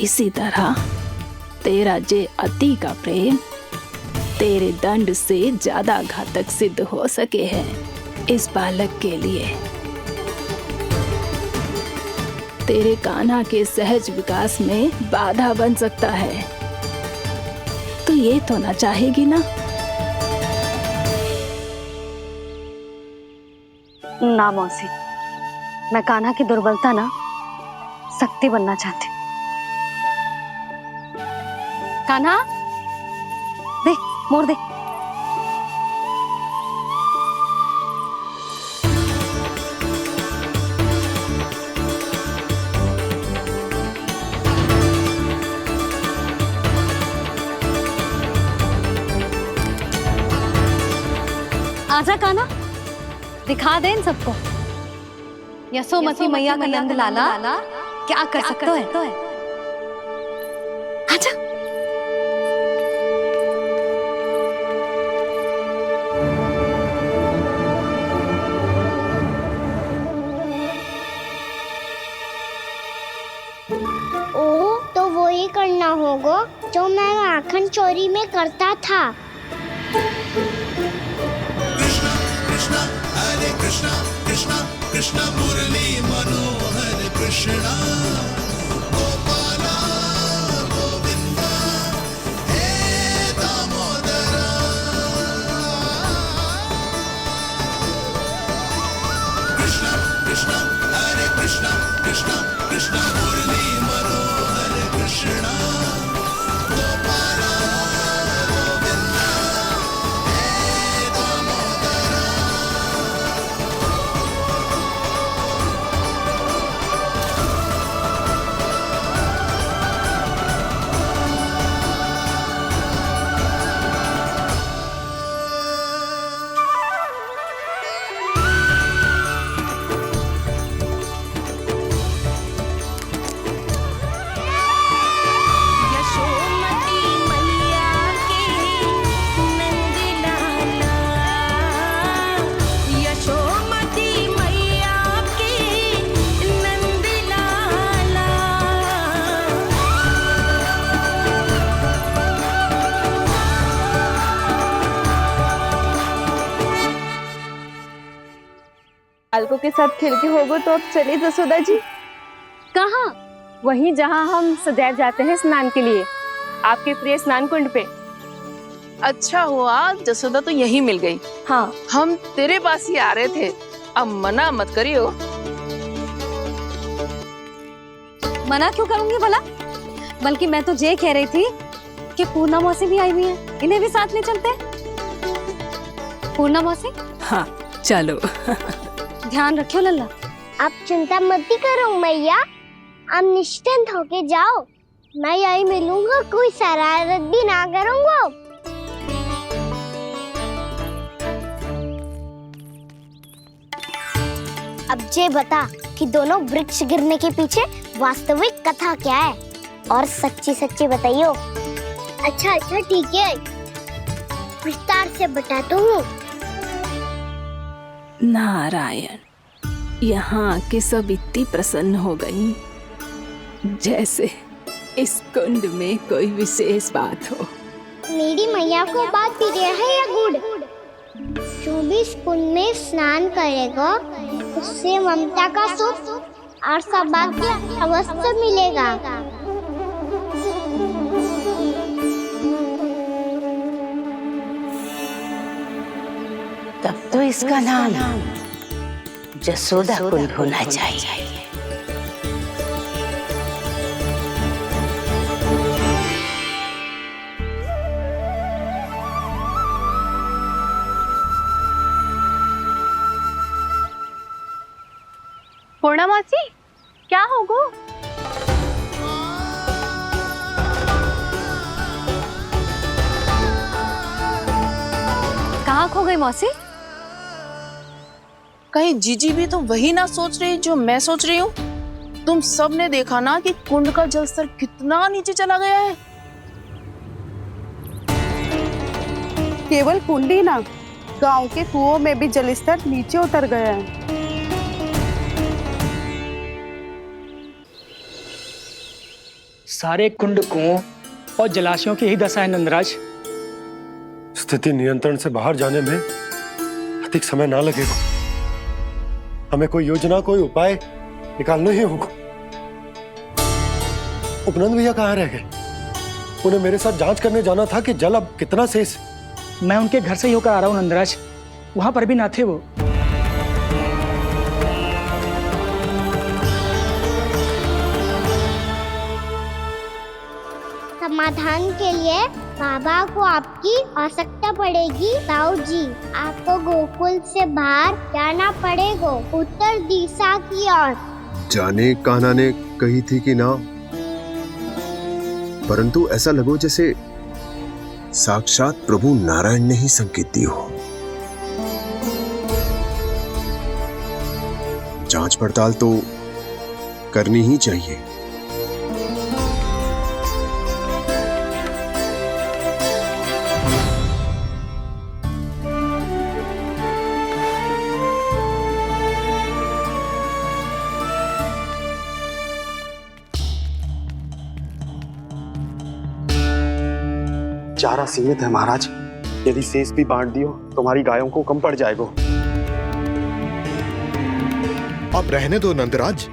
इसी तरह तेरा जे अति का प्रेम तेरे दंड से ज्यादा घातक सिद्ध हो सके है इस बालक के लिए। तेरे कान्हा के सहज विकास में बाधा बन सकता है। तो ये तो ना चाहेगी ना? ना मौसी, मैं कान्हा की दुर्बलता ना शक्ति बनना चाहती। कान्हा दे, मोड़ दे। आजा कान्हा, दिखा दे इन सबको यशोमती मैया का नंद लाला क्या कर सकता है। आजा। ओ तो वो ही करना होगा जो मैं माखन चोरी में करता था। कृष्णा हरे कृष्णा कृष्णा कृष्णा मुरली मनोहर कृष्णा गोपाला गोविंदा हे दामोदरा। कृष्णा कृष्णा हरे कृष्णा कृष्णा कृष्णा मुरली मनोहर कृष्णा गोपाला गोविंदा हे दामोदरा। बालकों के साथ खेल के होगो तो अब चलिए जसोदा जी। कहाँ? वहीं जहाँ हम सदैव जाते हैं स्नान के लिए, आपके प्रिय स्नान कुंड पे। अच्छा हुआ जसोदा तो यहीं मिल गई। हाँ, हम तेरे पास ही आ रहे थे, अब मना मत करियो। मना क्यों करूंगी भला? बल्कि मैं तो ये कह रही थी कि पूर्णा मौसी भी आई हुई है, इन्हें भी साथ ले चलते हैं। पूर्णा मौसी, हाँ चलो। ध्यान रखियो लल्ला। आप चिंता मत करो मैया, आप निश्चिंत होके जाओ, मैं यही मिलूंगा, कोई शरारत भी ना करूंगा। अब ये बता कि दोनों वृक्ष गिरने के पीछे वास्तविक कथा क्या है, और सच्ची सच्ची बताइयो। अच्छा अच्छा ठीक है, विस्तार से बताता हूँ। नारायण, यहाँ के सब इतनी प्रसन्न हो गई जैसे इस कुंड में कोई विशेष बात हो। मेरी मैया को बात प्रिय है या गुड़? जो भी इस कुंड में स्नान करेगा उससे ममता का सुख और सौभाग्य अवश्य मिलेगा। तब तो इसका नाम जसोदा कुंड होना चाहिए। पूर्णा मौसी, क्या होगो? कहाँ खो गई मौसी? कहीं जीजी भी तो वही ना सोच रही जो मैं सोच रही हूँ। तुम सब ने देखा ना कि कुंड का जलस्तर कितना नीचे चला गया है। केवल कुंड ही ना, गांव के कुओं में भी जलस्तर नीचे उतर गया है। सारे कुंड कुओं और जलाशयों की यही दशा है नंदराज। स्थिति नियंत्रण से बाहर जाने में अधिक समय ना लगेगा। हमें कोई योजना, कोई उपाय निकालना ही होगा। उपनंद भैया कहाँ रह गए? उन्हें मेरे साथ जांच करने जाना था कि जल अब कितना शेष। मैं उनके घर से ही होकर आ रहा हूँ नंदराज, वहां पर भी ना थे वो। समाधान के लिए बाबा को आपकी आवश्यकता पड़ेगी। ताऊ जी, आपको गोकुल से बाहर जाना पड़ेगा, उत्तर दिशा की ओर। जाने कान्हा ने कही थी कि ना, परंतु ऐसा लगो जैसे साक्षात प्रभु नारायण ने ही संकेत दी हो। जांच पड़ताल तो करनी ही चाहिए। चारा सीमित है महाराज, यदि शेष भी बांट दियो तो हमारी गायों को कम पड़ जाएगा। अब रहने दो नंदराज,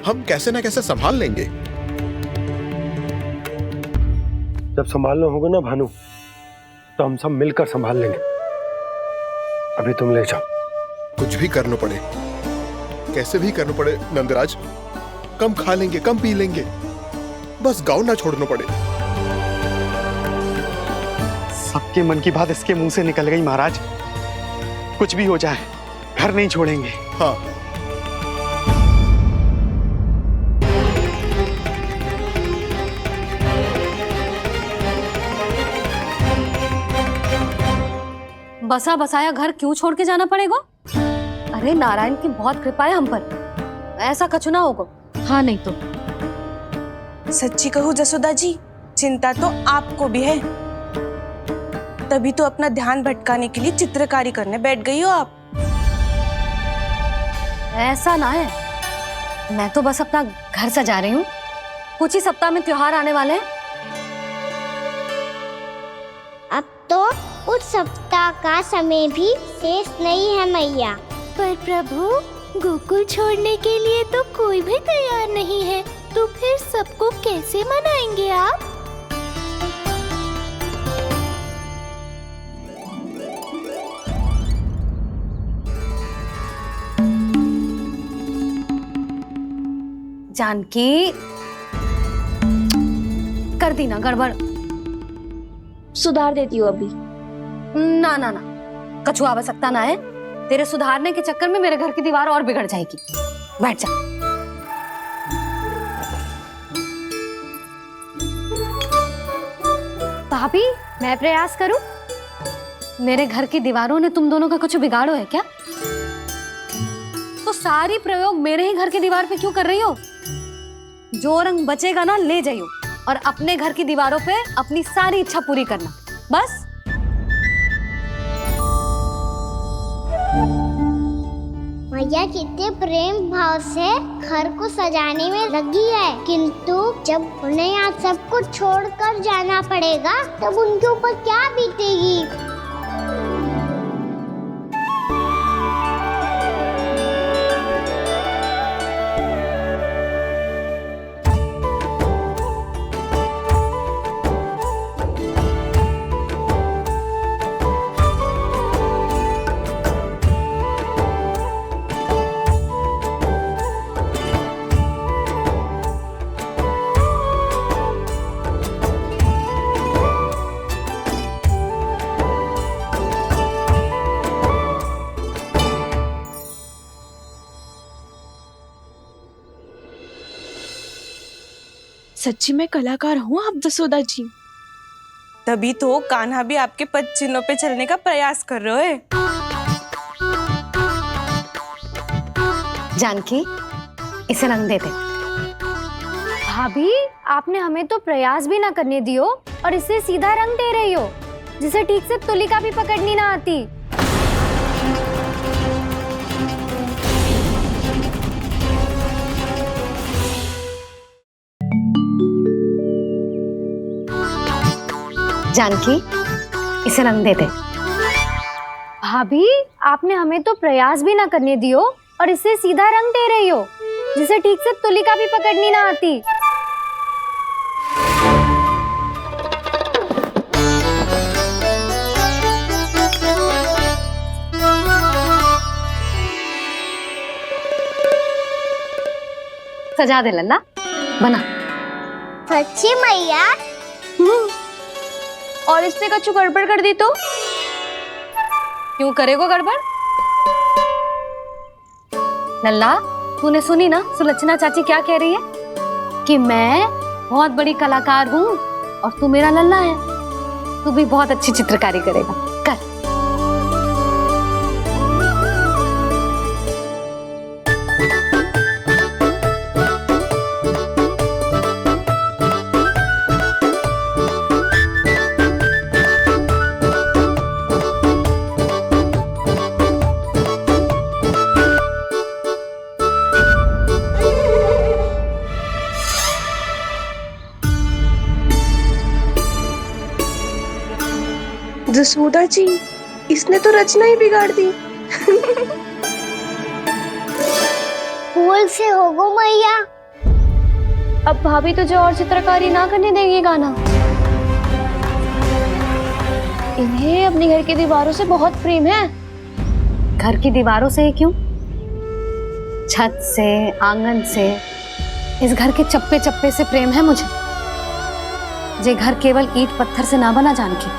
हम कैसे न कैसे संभाल लेंगे। जब संभालना होगा ना भानु, तो हम सब मिलकर संभाल लेंगे। अभी तुम ले जाओ। कुछ भी करना पड़े, कैसे भी करना पड़े नंदराज, कम खा लेंगे, कम पी लेंगे, बस गांव ना छोड़ना पड़े। सबके मन की बात इसके मुंह से निकल गई महाराज। कुछ भी हो जाए, घर नहीं छोड़ेंगे। हाँ, बसा बसाया घर क्यों छोड़ के जाना पड़ेगा? अरे नारायण की बहुत कृपा है हम पर, ऐसा कछु ना होगा। हाँ नहीं तो। सच्ची कहूँ जसोदा जी, चिंता तो आपको भी है, तभी तो अपना ध्यान भटकाने के लिए चित्रकारी करने बैठ गई हो आप। ऐसा ना है, मैं तो बस अपना घर सजा रही हूँ। कुछ ही सप्ताह में त्योहार आने वाले हैं। अब तो उस सप्ताह का समय भी शेष नहीं है मैया। पर प्रभु, गोकुल छोड़ने के लिए तो कोई भी तैयार नहीं है, तो फिर सबको कैसे मनाएंगे आप? जानकी, कर दी ना गड़बड़। सुधार देती हूँ अभी। ना ना ना, कछु आवश्यकता ना है। तेरे सुधारने के चक्कर में मेरे घर की दीवार और बिगड़ जाएगी। बैठ जा। भाभी, मैं प्रयास करूं? मेरे घर की दीवारों ने तुम दोनों का कुछ बिगाड़ो है क्या? तो सारी प्रयोग मेरे ही घर की दीवार पे क्यों कर रही हो? जो रंग बचेगा ना ले जाइयो, और अपने घर की दीवारों पे अपनी सारी इच्छा पूरी करना, बस। मैया कितने प्रेम भाव से घर को सजाने में लगी है, किंतु जब उन्हें यहाँ सब कुछ छोड़कर जाना पड़ेगा तब उनके ऊपर क्या बीतेगी। सच्ची में कलाकार हूँ आप जसोदा जी, तभी तो कान्हा भी आपके पद चिन्हों पे चलने का प्रयास कर रहे है। जानकी, इसे रंग दे दे। भाभी, आपने हमें तो प्रयास भी ना करने दियो और इसे सीधा रंग दे रही हो, जिसे ठीक से तुलिका भी पकड़नी ना आती। जानकी, इसे रंग दे दे। भाभी, आपने हमें तो प्रयास भी ना करने दियो और इसे सीधा रंग दे रही हो, जिसे ठीक से तुलिका भी पकड़नी ना आती। सजा दे लल्ला, बना। सच्ची मैया? और इसने कछु गड़बड़ कर दी तो? क्यों करेगो गड़बड़? लल्ला, तूने सुनी ना सुलक्षणा चाची क्या कह रही है? कि मैं बहुत बड़ी कलाकार हूँ और तू मेरा लल्ला है, तू भी बहुत अच्छी चित्रकारी करेगा। कर। जसोदा जी, इसने तो रचना ही बिगाड़ दी। फूल से होगो मैया। अब भाभी तुझे और चित्रकारी ना करने देंगी गाना। इन्हें अपने घर की दीवारों से बहुत प्रेम है। घर की दीवारों से ही क्यों? छत से, आंगन से, इस घर के चप्पे चप्पे से प्रेम है मुझे। ये घर केवल ईंट पत्थर से ना बना जानकी,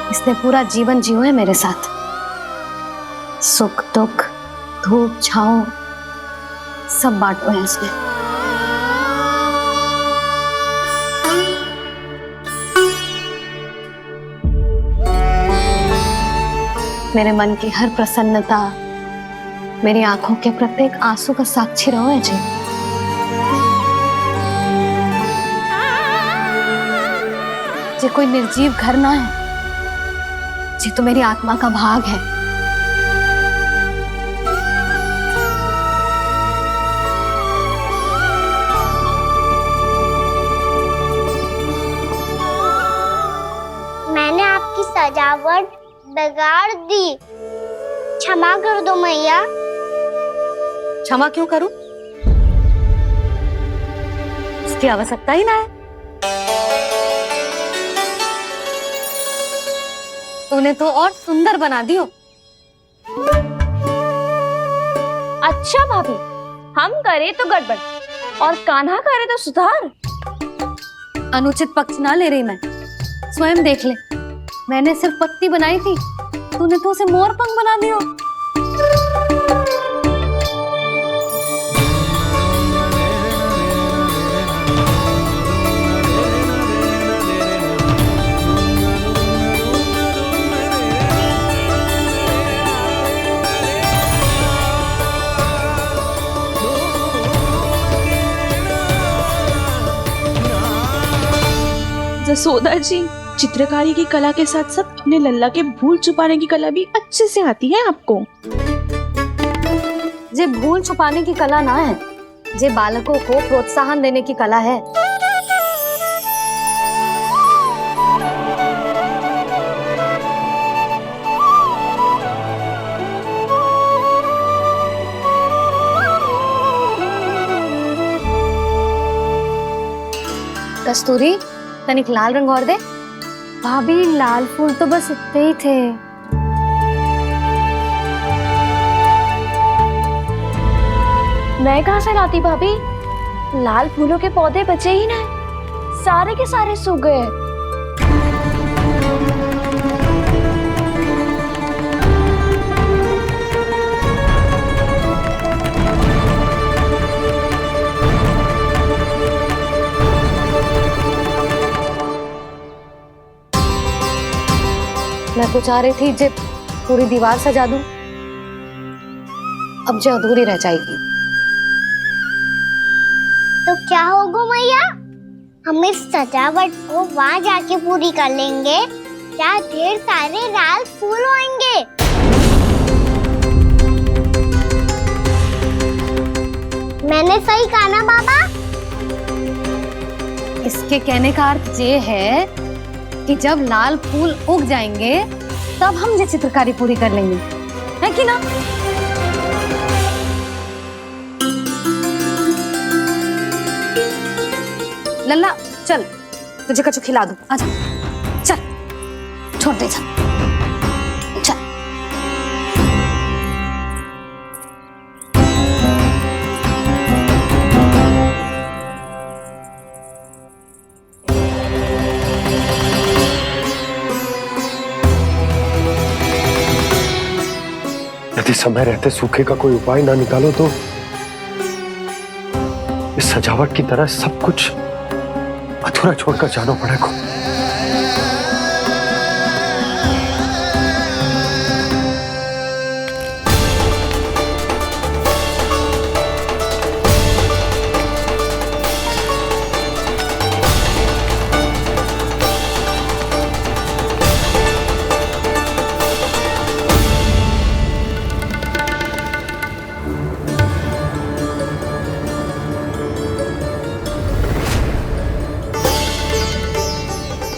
इसने पूरा जीवन जियो है मेरे साथ। सुख दुख, धूप छांव सब बांटो है इसने। मेरे मन की हर प्रसन्नता, मेरी आंखों के प्रत्येक आंसू का साक्षी रहो है जी। ये कोई निर्जीव घर ना है, ये तो मेरी आत्मा का भाग है। मैंने आपकी सजावट बिगाड़ दी, क्षमा कर दो मैया। क्षमा क्यों करूं? इसकी आवश्यकता ही ना है। तूने तो और सुंदर बना दियो। अच्छा भाभी, हम करे तो गड़बड़ और कान्हा करे तो सुधार। अनुचित पक्ष ना ले रही मैं, स्वयं देख ले। मैंने सिर्फ पत्ती बनाई थी, तूने तो उसे मोर पंख बना दियो। जसोदा जी, चित्रकारी की कला के साथ साथ अपने लल्ला के भूल छुपाने की कला भी अच्छे से आती है आपको। ये भूल छुपाने की कला ना है, ये बालकों को प्रोत्साहन देने की कला है। कस्तूरी, तनिक लाल रंग और दे। भाभी, लाल फूल तो बस इतने ही थे। मैं कहाँ से लाती भाभी? लाल फूलों के पौधे बचे ही ना, सारे के सारे सूख गए। मैं तो चाह रही थी जे पूरी दीवार सजा दूं, अब जो अधूरी रह जाएगी। तो क्या होगा मैया? हम इस सजावट को वहाँ जाके पूरी कर लेंगे, जहाँ ढेर सारे लाल फूल होंगे। मैंने सही कहा ना बाबा? इस के कहने का अर्थ ये है कि जब लाल फूल उग जाएंगे तब हम ये चित्रकारी पूरी कर लेंगे, है कि ना? लल्ला चल, तुझे कछु खिला दूं, आजा चल, छोड़ दे चल। यदि समय रहते सूखे का कोई उपाय ना निकालो तो इस सजावट की तरह सब कुछ अधूरा छोड़कर जाना पड़ेगा।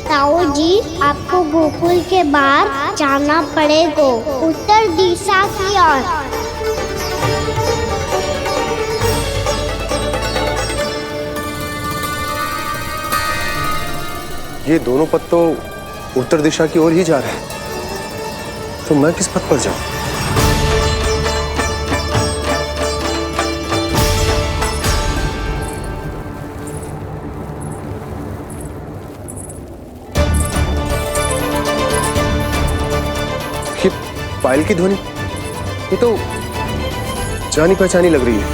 ताऊ जी, आपको गोकुल के बाहर जाना पड़ेगा, उत्तर दिशा की ओर। ये दोनों पथ तो उत्तर दिशा की ओर ही जा रहे हैं, तो मैं किस पथ पर जाऊं? ये पायल की ध्वनि, ये तो जानी पहचानी लग रही है।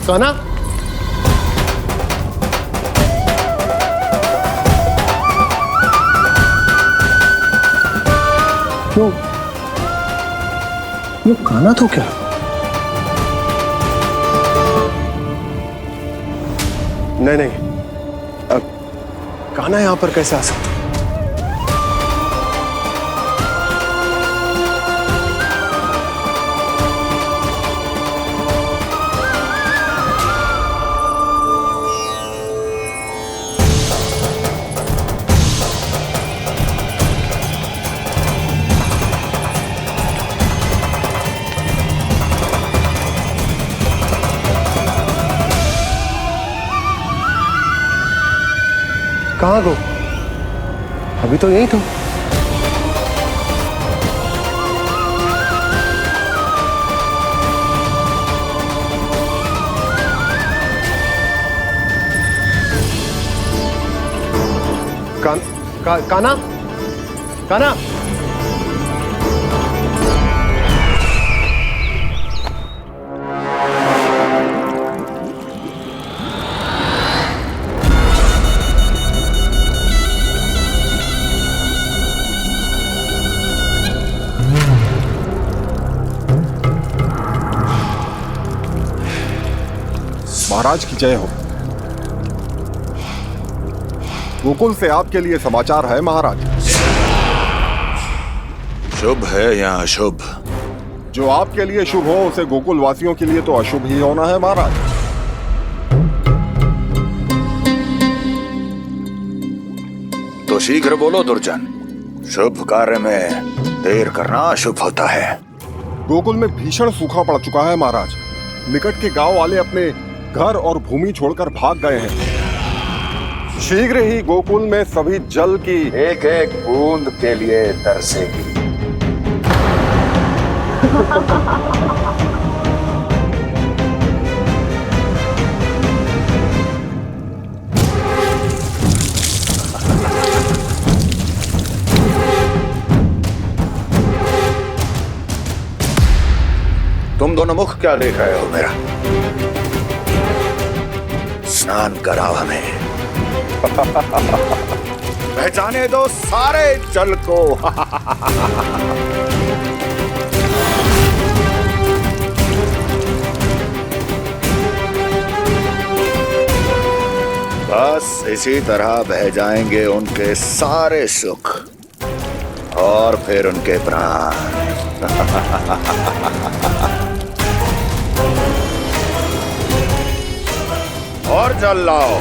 कान्हा, क्यों? ये कान्हा तो क्या? नहीं नहीं, अब कान्हा यहां पर कैसे आ सकता? कहाँ गो? अभी तो यही तो। कान्हा, कान्हा, महाराज की जय हो। गोकुल से आपके लिए समाचार है महाराज। शुभ है या अशुभ? जो आपके लिए शुभ हो उसे गोकुल वासियों के लिए तो अशुभ ही होना है महाराज। तो शीघ्र बोलो दुर्जन, शुभ कार्य में देर करना अशुभ होता है। गोकुल में भीषण सूखा पड़ चुका है महाराज। निकट के गांव वाले अपने घर और भूमि छोड़कर भाग गए हैं। शीघ्र ही गोकुल में सभी जल की एक एक बूंद के लिए तरसेगी। तुम दोनों मुख क्या देख रहे हो मेरा? स्नान कराओ हमें। पहचाने दो सारे जल को। बस इसी तरह बह जाएंगे उनके सारे सुख और फिर उनके प्राण। और जल लाओ।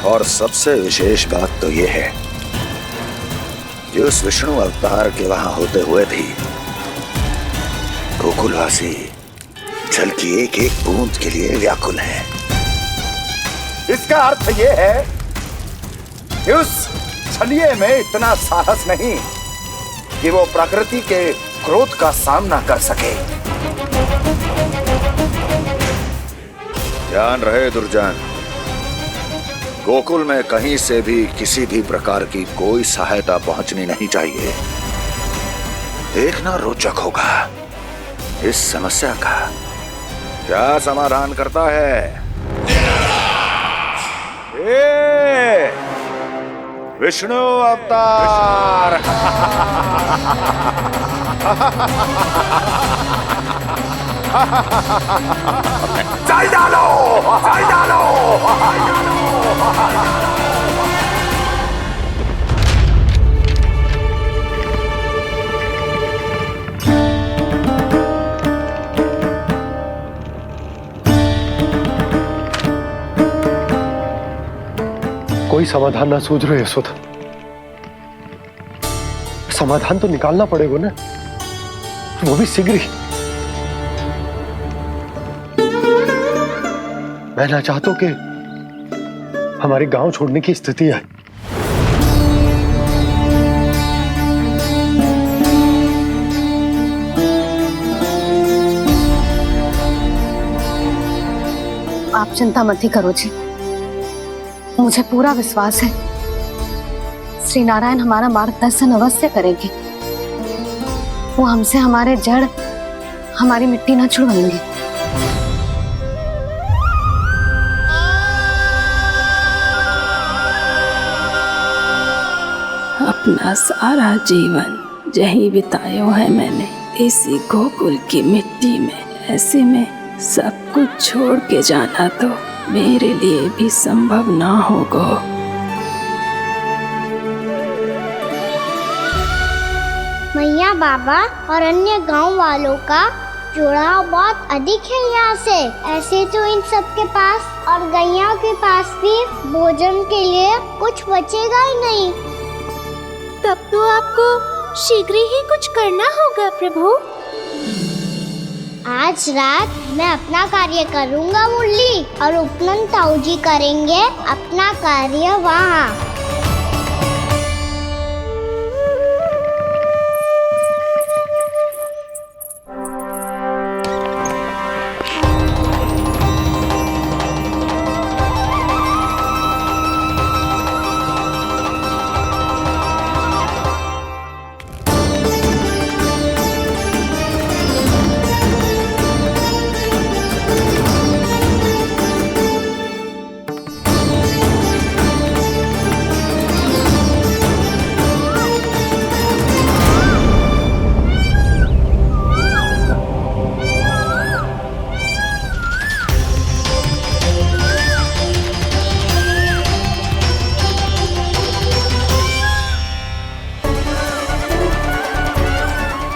और सबसे विशेष बात तो ये है कि उस विष्णु अवतार के वहां होते हुए भी गोकुलवासी जल की एक एक बूंद के लिए व्याकुल है। इसका अर्थ ये है कि उस छलिए में इतना साहस नहीं कि वो प्रकृति के क्रोध का सामना कर सके। ध्यान रहे दुर्जन, गोकुल में कहीं से भी किसी भी प्रकार की कोई सहायता पहुंचनी नहीं चाहिए। देखना रोचक होगा इस समस्या का क्या समाधान करता है। विष्णु अवतार। चल डालो, चल डालो। कोई समाधान ना सूझ रहे यशोदा। समाधान तो निकालना पड़ेगा ना, वो भी शीघ्र ही। मैं ना चाहता हूं कि हमारे गांव छोड़ने की स्थिति आए। आप चिंता मत ही करो जी, मुझे पूरा विश्वास है श्री नारायण हमारा मार्गदर्शन अवश्य करेंगे। वो हमसे हमारे जड़, हमारी मिट्टी ना छुड़वाएंगे। अपना सारा जीवन यही बितायो है मैंने, इसी गोकुल की मिट्टी में। ऐसे में सब कुछ छोड़ के जाना तो मेरे लिए भी संभव ना होगा। मैया, बाबा और अन्य गांव वालों का जुड़ाव बहुत अधिक है यहाँ से। ऐसे तो इन सब के पास और गैया के पास भी भोजन के लिए कुछ बचेगा ही नहीं। तब तो आपको शीघ्र ही कुछ करना होगा प्रभु। आज रात मैं अपना कार्य करूँगा मुरली, और उपनंद ताऊ जी करेंगे अपना कार्य वहाँ।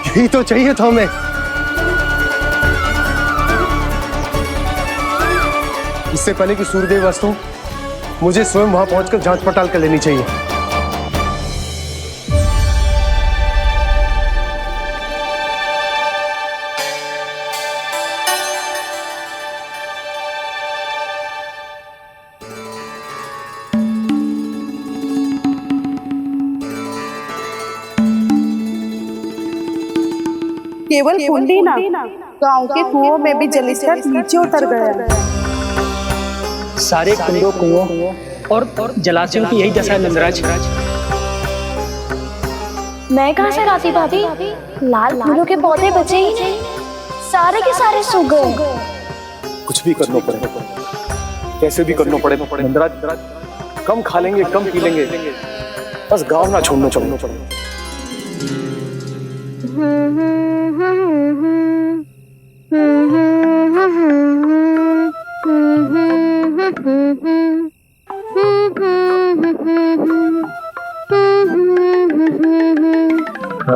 यही तो चाहिए था हमें। इससे पहले कि सूर्यदेव अस्त हो, मुझे स्वयं वहां पहुंचकर जांच पड़ताल कर लेनी चाहिए। केवल कुंडी ना, गांव के कुओं में भी जलस्तर नीचे उतर गया है। सारे कुंडों, कुओं और जलाशयों की यही दशा है नंदराज। मैं कहाँ से लाती भाभी? लाल फूलों के पौधे बचे ही नहीं, सारे के सारे सूख गए। कुछ भी करना पड़ेगा, कैसे भी करना पड़ेगा नंदराज। कम खा लेंगे, कम पी लेंगे, बस गांव ना छोड़ना चाहिए।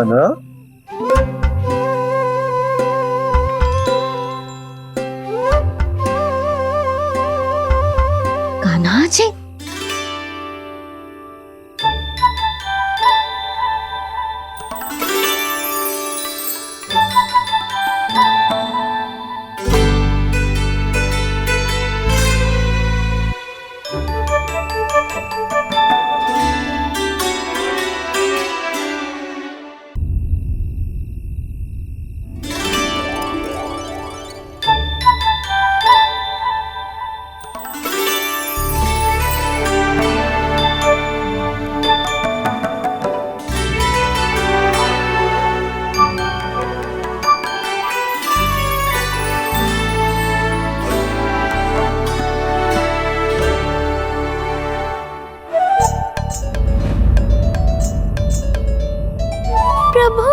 ना? कान्हा जी, प्रभु,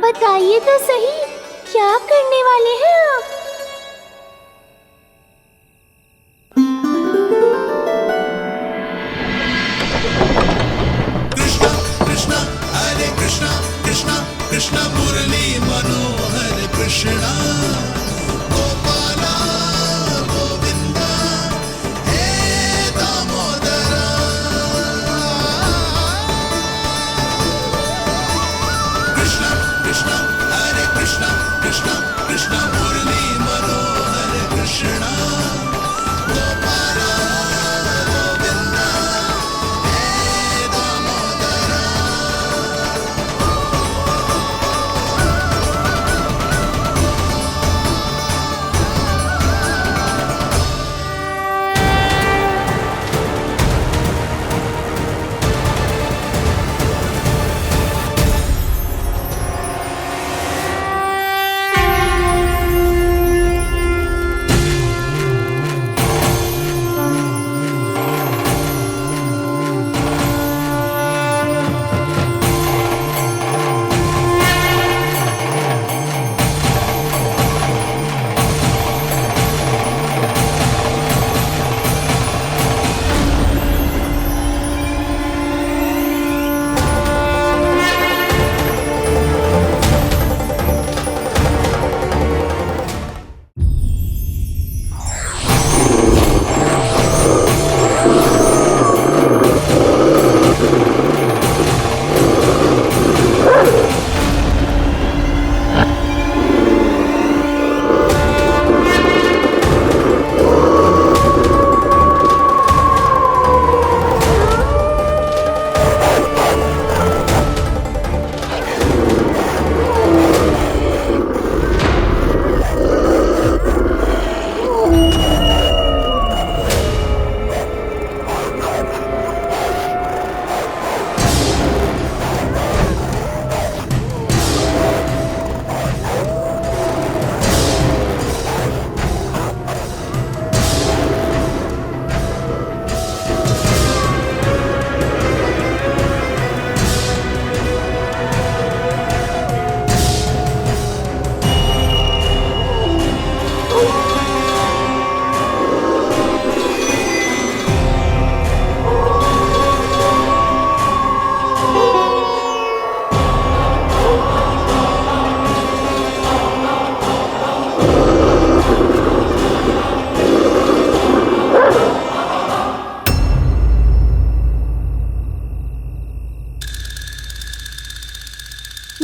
बताइए तो सही, क्या करने वाले हैं आप? कृष्णा कृष्णा हरे कृष्णा कृष्णा कृष्णा मुरली मनोहर कृष्णा गोपाला गोविंदा हे दामोदरा कृष्णा कृष्णा हरे कृष्णा कृष्णा कृष्णा मुरली मनोहर कृष्णा गोपाला गोविंदा हे दामोदरा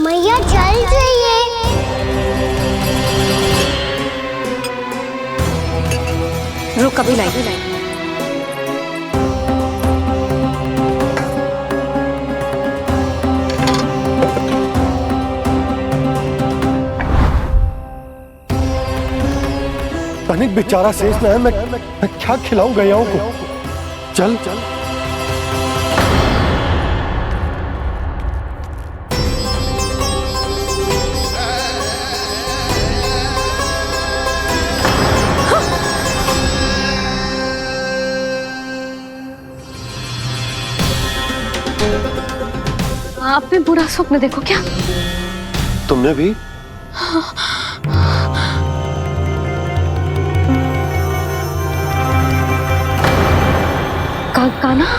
मैया चल जाइए। रुक अभी लाई। तनिक बेचारा शेष न है, मैं क्या खिलाऊं गयाओं को। चल चल आप भी बुरा स्वप्न देखो क्या? तुमने भी? कान्हा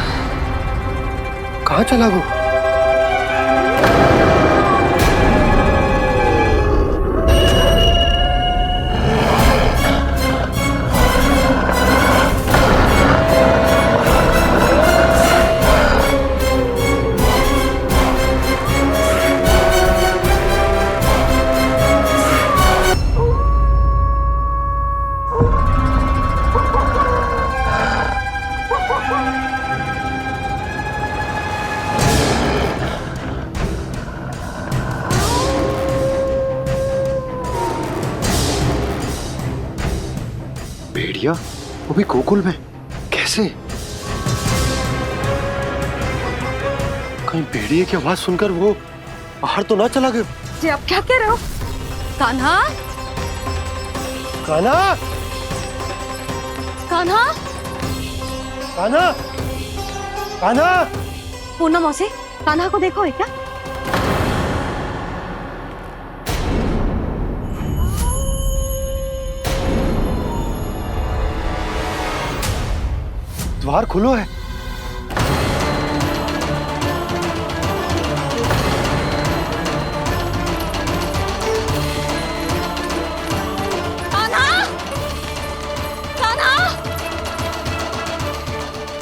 कहाँ चला वो? भेड़िया वो भी गोकुल में? कैसे? कहीं भेड़िए की आवाज सुनकर वो बाहर तो ना चला गया? जी आप क्या कह रहे हो? कान्हा, कान्हा, कान्हा, कान्हा, कान्हा। पूनम मौसी, कान्हा को देखो है क्या? द्वार खुलो है। कान्हा, कान्हा,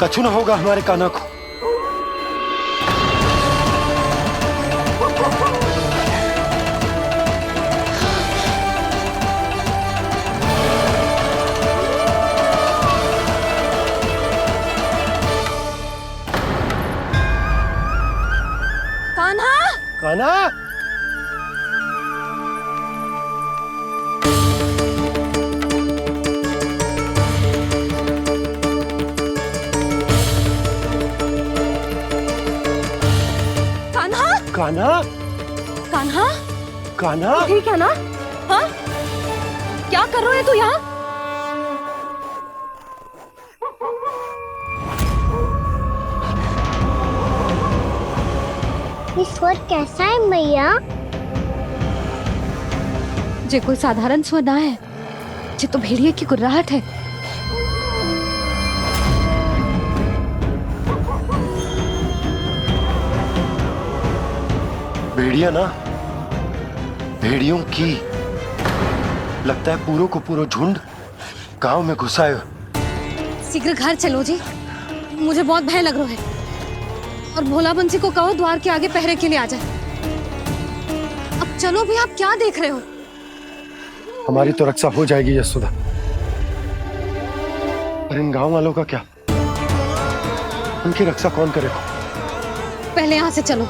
कछु ना होगा हमारे कान्हा को। कान्हा, कान्हा, कान्हा, कान्हा, कान्हा। ठीक है ना? हाँ? क्या कर रहे हो तू यहाँ? ये स्वर कैसा है मैया? जे कोई साधारण स्वर ना है, जे तो भेड़िए की गुर्राहट है। भेड़िया ना, भेड़ियों की लगता है पूरो को पूरो झुंड गांव में घुसा है। शीघ्र घर चलो जी, मुझे बहुत भय लग रहा है। और भोला बंसी को कहो द्वार के आगे पहरे के लिए आ जाए। अब चलो भी, आप क्या देख रहे हो? हमारी तो रक्षा हो जाएगी यशोदा, पर इन गांव वालों का क्या? उनकी रक्षा कौन करेगा? पहले यहाँ से चलो।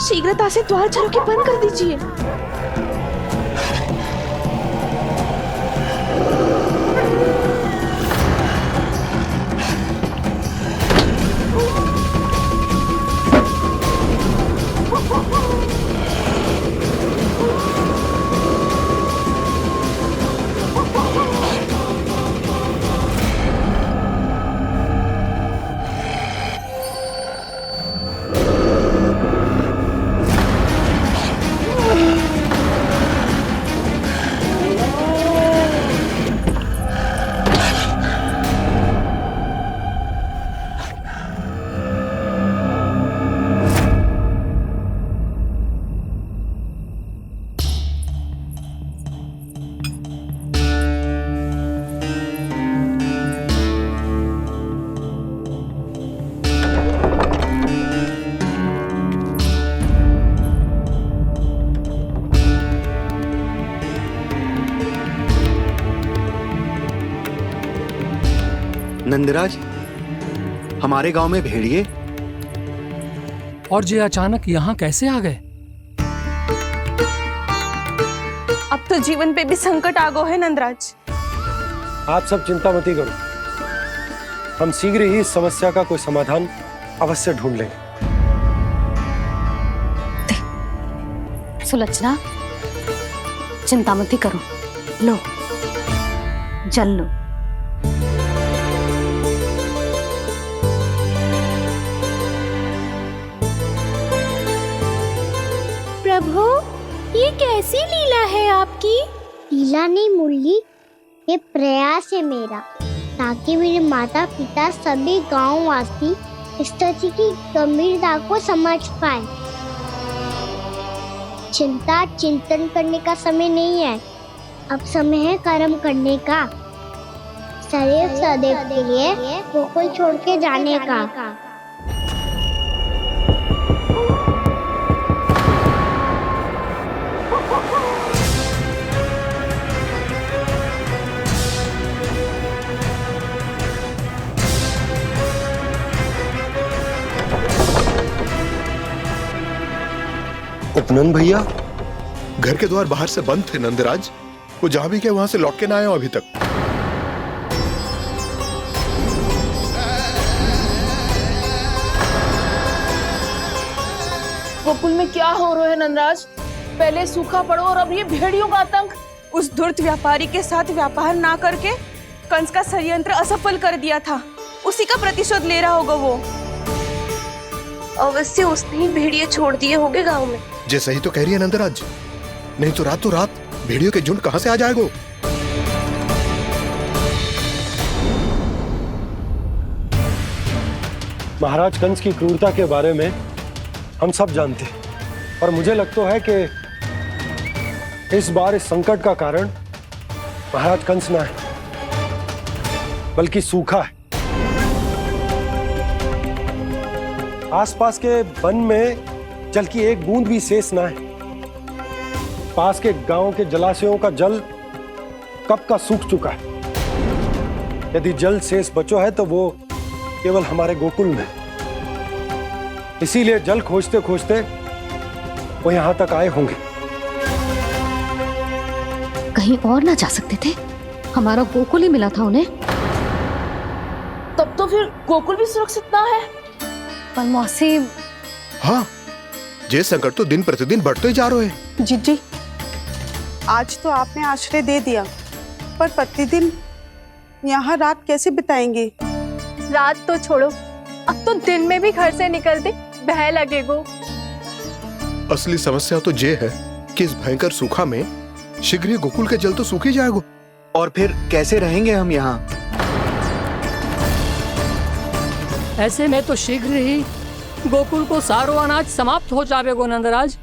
शीघ्रता से द्वार चारों के बंद कर दीजिए। नंदराज, हमारे गांव में भेड़िए और ये अचानक यहाँ कैसे आ गए? अब तो जीवन पे भी संकट आ गो है नंदराज। आप सब चिंता मत करो, हम शीघ्र ही इस समस्या का कोई समाधान अवश्य ढूंढ लेंगे। सुलक्षणा, चिंता मत करो, लो जल लो। प्रभु, ये कैसी लीला है आपकी? लीला नहीं मुरली, ये प्रयास है मेरा, ताकि मेरे माता पिता सभी गांव वासी स्थिति की गंभीरता को समझ पाए। चिंता चिंतन करने का समय नहीं है, अब समय है कर्म करने का, सदैव सदैव के लिए गोकुल छोड़ के जाने का। उपनंद भैया, घर के द्वार बाहर से बंद थे नंदराज, वो जहां भी गए वहां से लौट के ना आए हो अभी तक। गोकुल में क्या हो रहा है नंदराज? पहले सूखा पड़ो और अब ये भेड़ियों का आतंक। उस धूर्त व्यापारी के साथ व्यापार ना करके कंस का षड्यंत्र असफल कर दिया था, उसी का प्रतिशोध ले रहा होगा वो। अवश्य उसने ही भेड़िए छोड़ दिए होंगे गांव में। जैसे ही तो कह रही है नंदराज, नहीं तो रात भेड़ियों के झुंड कहां से आ जाएगा? महाराज कंस की क्रूरता के बारे में हम सब जानते हैं, और मुझे लगता है कि इस बार इस संकट का कारण महाराज कंस ना है, बल्कि सूखा है। आसपास के वन में जल की एक बूंद भी शेष ना है। पास के गांव के जलाशयों का जल कब का सूख चुका है। यदि जल शेष बचो है तो वो केवल हमारे गोकुल में। इसीलिए जल खोजते खोजते वो यहां तक आए होंगे। कहीं और ना जा सकते थे? हमारा गोकुल ही मिला था उन्हें। तब तो फिर गोकुल भी सुरक्षित ना है। पर मौसी, हाँ, ये संकट तो दिन प्रतिदिन बढ़ते ही जा रहे हैं। जीजी, आज तो आपने आश्रय दे दिया, पर प्रतिदिन यहाँ रात कैसे बिताएंगे? रात तो छोड़ो, अब तो दिन में भी घर से निकलते भय लगेगो। असली समस्या तो ये है कि इस भयंकर सूखा में शीघ्र ही गोकुल के जल तो सूख ही जाएगा। और फिर कैसे रहेंगे हम यहाँ? ऐसे में तो शीघ्र ही गोकुल को सारो अनाज समाप्त हो जाएगा नंदराज।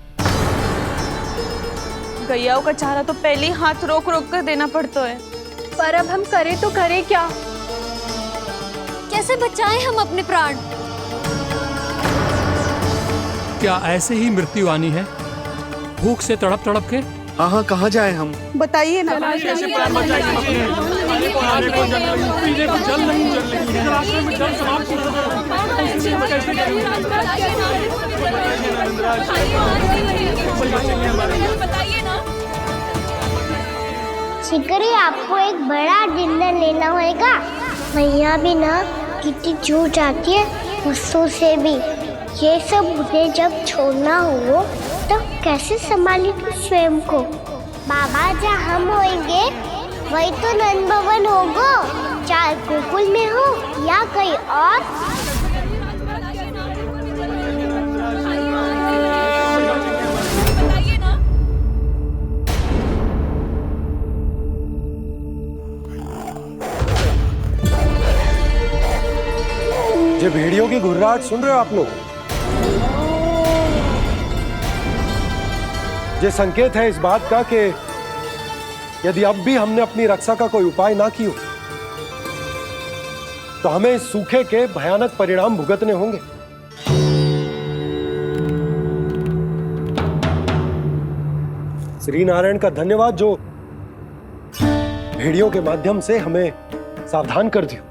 गैयाओं का चारा तो पहले ही हाथ रोक रोक कर देना पड़ता है। पर अब हम करें तो करें क्या? कैसे बचाएं हम अपने प्राण? क्या ऐसे ही मृत्यु आनी है, भूख से तड़प तड़प के? हाँ, कहाँ जाए हम? बताइए ना। कैसे प्राण बचाएं हम अपने? खाने को जल नहीं, पीने को जल नहीं, रास्ते में जल समाप्त हो शीघ्र ही आपको एक बड़ा डिनर लेना होगा। मैया भी ना कितनी जूझ आती है गुस्सों से भी। ये सब मुझे जब छोड़ना हो तो कैसे संभालेंगे स्वयं को? बाबा जहाँ हम होंगे वही तो नंद भवन होगा, चाहे गोकुल में हो या कहीं और। ये भेड़ियों की घुर्राहट सुन रहे हो आप लोग? ये संकेत है इस बात का कि यदि अब भी हमने अपनी रक्षा का कोई उपाय ना किया तो हमें इस सूखे के भयानक परिणाम भुगतने होंगे। श्री नारायण का धन्यवाद जो भेड़ियों के माध्यम से हमें सावधान कर दिया।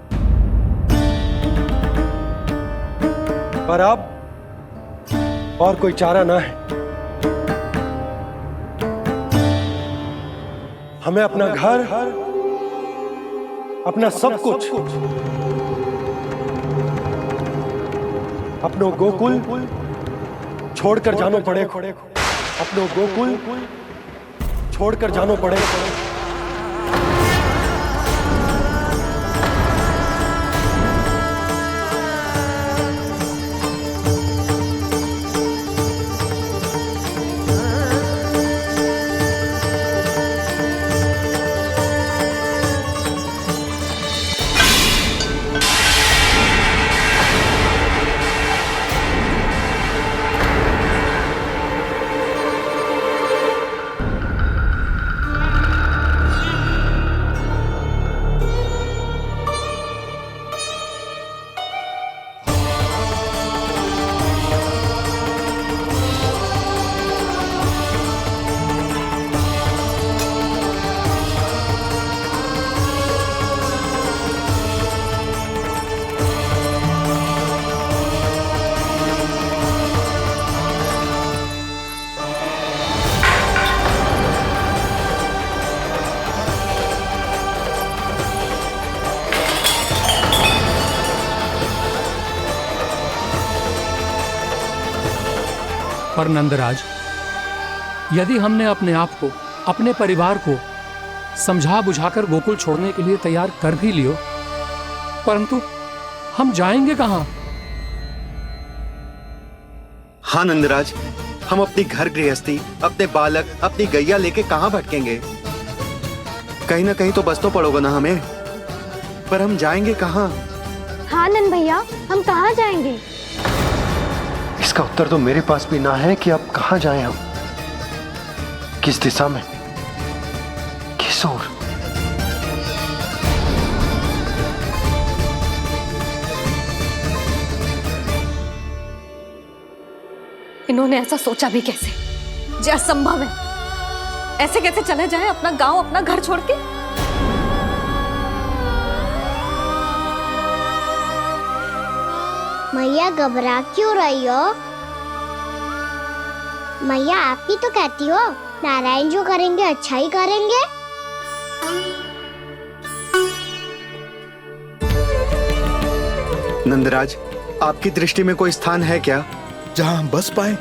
पर अब और कोई चारा ना है। हमें अपना घर, अपना सब कुछ, अपनो गोकुल छोड़कर जानो पड़े, अपनो गोकुल छोड़कर जानो पड़े। पर नंदराज, यदि हमने अपने आप को, अपने परिवार को समझा बुझाकर गोकुल छोड़ने के लिए तैयार कर भी लियो, परंतु हम जाएंगे कहां? हाँ नंदराज, हम अपनी घर गृहस्थी, अपने बालक, अपनी गैया लेके कहां भटकेंगे? कहीं ना कहीं तो बस तो पड़ोगे ना हमें, पर हम जाएंगे कहां? हाँ नंद भैया, हम कहाँ जाएंगे? इसका उत्तर तो मेरे पास भी ना है कि अब कहां जाएं हम, किस दिशा में, किस ओर। इन्होंने ऐसा सोचा भी कैसे? जो असंभव है। ऐसे कैसे चले जाएं अपना गांव, अपना घर छोड़ के? मैया घबरा क्यों रही हो? मैया आप ही तो कहती हो नारायण जो करेंगे अच्छा ही करेंगे। नंदराज, आपकी दृष्टि में कोई स्थान है क्या जहां हम बस पाए,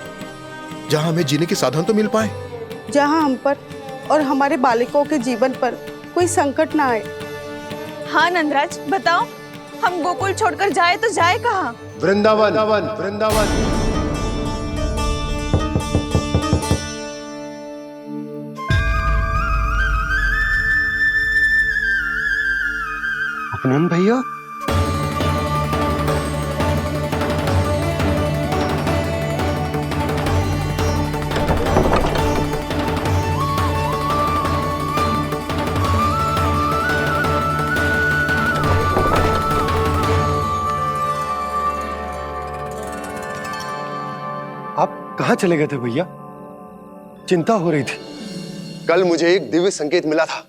जहां हमें जीने के साधन तो मिल पाए, जहाँ हम पर और हमारे बालकों के जीवन पर कोई संकट ना आए। हाँ नंदराज, बताओ, हम गोकुल छोड़कर जाए तो जाए कहाँ? वृंदावन, वृंदावन। अपनन भैया, आप कहाँ चले गए थे भैया? चिंता हो रही थी। कल मुझे एक दिव्य संकेत मिला था।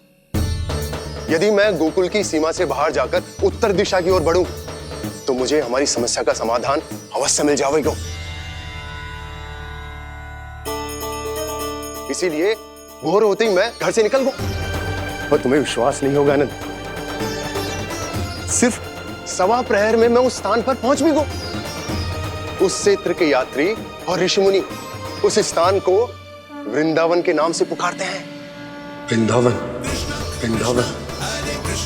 यदि मैं गोकुल की सीमा से बाहर जाकर उत्तर दिशा की ओर बढ़ूं, तो मुझे हमारी समस्या का समाधान अवश्य मिल जाएगा। इसीलिए भोर होते ही मैं घर से निकल गया। और तुम्हें विश्वास नहीं होगा आनंद, सिर्फ सवा प्रहर में मैं उस स्थान पर पहुंच भी गया। उस क्षेत्र के यात्री और ऋषिमुनि उस स्थान को वृंदावन के नाम से पुकारते हैं। वृंदावन, वृंदावन,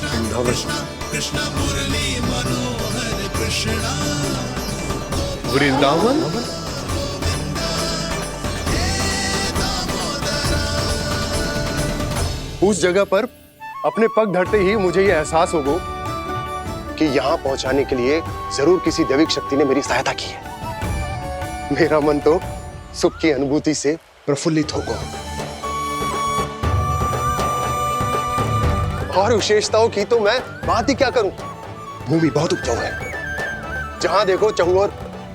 वृंदावन। वृंदावन? उस जगह पर अपने पग धरते ही मुझे यह एहसास होगा कि यहां पहुंचाने के लिए जरूर किसी दैविक शक्ति ने मेरी सहायता की है। मेरा मन तो सुख की अनुभूति से प्रफुल्लित होगा। और विशेषताओं की तो मैं बात ही क्या करूं। भूमि बहुत उपजाऊ है, जहां देखो चहुओर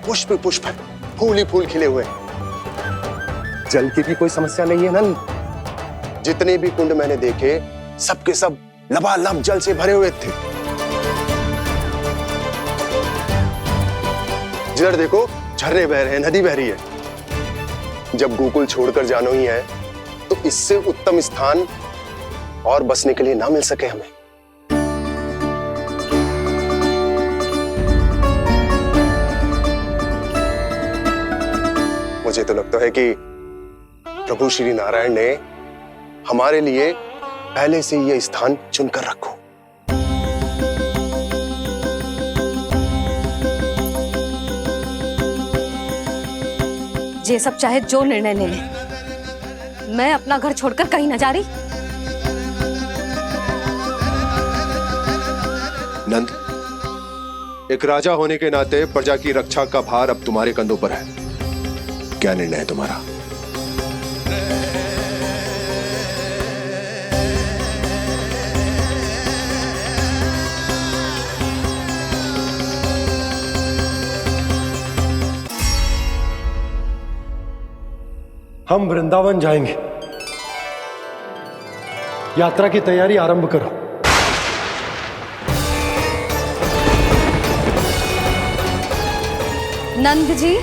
पुष्प पुष्प है, फूल ही फूल खिले हुए। जल की भी कोई समस्या नहीं है नंद। जितने भी कुंड मैंने देखे सबके सब लबालब जल से भरे हुए थे। जिधर देखो झरने बह रहे हैं, नदी बह रही है। जब गोकुल छोड़कर जाना ही है तो इससे उत्तम स्थान और बसने के लिए ना मिल सके हमें। मुझे तो लगता है कि प्रभु श्री नारायण ने हमारे लिए पहले से यह स्थान चुनकर रखो। ये सब चाहे जो निर्णय ले ले, मैं अपना घर छोड़कर कहीं न जा रही। नंद, एक राजा होने के नाते प्रजा की रक्षा का भार अब तुम्हारे कंधों पर है। क्या निर्णय है तुम्हारा? हम वृंदावन जाएंगे। यात्रा की तैयारी आरंभ करो। नंद जी,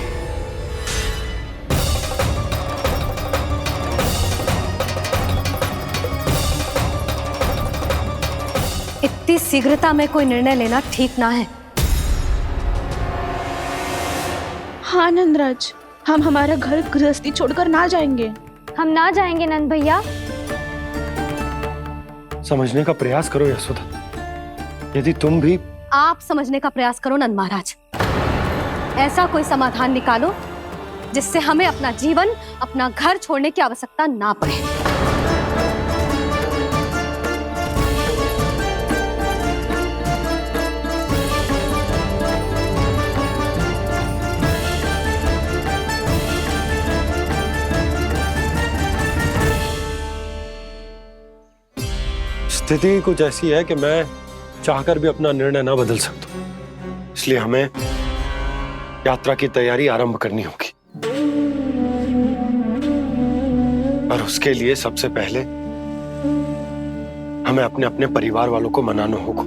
इतनी शीघ्रता में कोई निर्णय लेना ठीक ना है। हाँ नंदराज, हम हमारा घर गृहस्थी छोड़कर ना जाएंगे। हम ना जाएंगे नंद भैया। समझने का प्रयास करो यशोदा। यदि तुम भी आप समझने का प्रयास करो नंद महाराज। ऐसा कोई समाधान निकालो जिससे हमें अपना जीवन, अपना घर छोड़ने की आवश्यकता ना पड़े। स्थिति कुछ ऐसी है कि मैं चाहकर भी अपना निर्णय ना बदल सकता, इसलिए हमें यात्रा की तैयारी आरंभ करनी होगी। और उसके लिए सबसे पहले हमें अपने अपने परिवार वालों को मनाना होगा।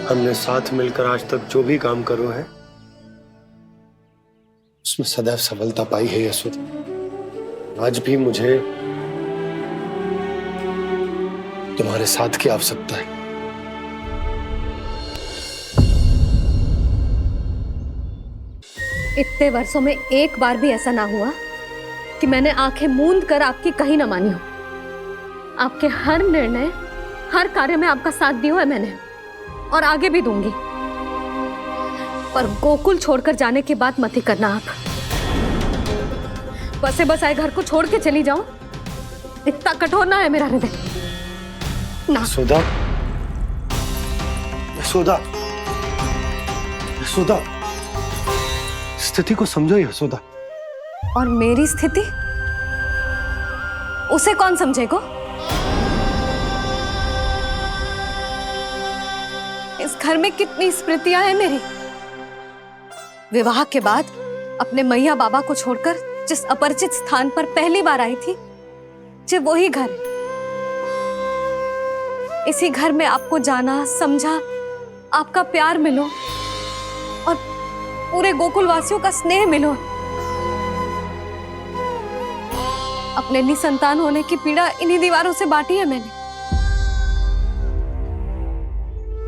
हमने साथ मिलकर आज तक जो भी काम करो है उसमें सदैव सफलता पाई है यशोदा। आज भी मुझे तुम्हारे साथ की आवश्यकता है। इतने वर्षों में एक बार भी ऐसा ना हुआ कि मैंने आंखें मूंद कर आपकी कहीं ना मानी हो। आपके हर निर्णय, हर कार्य में आपका साथ दिया है मैंने, और आगे भी दूंगी। पर गोकुल छोड़कर जाने की बात मत ही करना आप। बसे बसाए घर को छोड़ के चली जाऊं, इतना कठोर ना है मेरा हृदय ना। यशोदा, यशोदा, यशोदा, स्थिति को समझो यशोदा। और मेरी स्थिति उसे कौन समझेगा? इस घर में कितनी स्मृतियां हैं मेरी। विवाह के बाद अपने मैया बाबा को छोड़कर जिस अपरिचित स्थान पर पहली बार आई थी, जो वही घर है। इसी घर में आपको जाना, समझा, आपका प्यार मिलो और पूरे गोकुल वासियों का स्नेह मिलो। अपने निसंतान होने की पीड़ा इन्हीं दीवारों से बांटी है मैंने।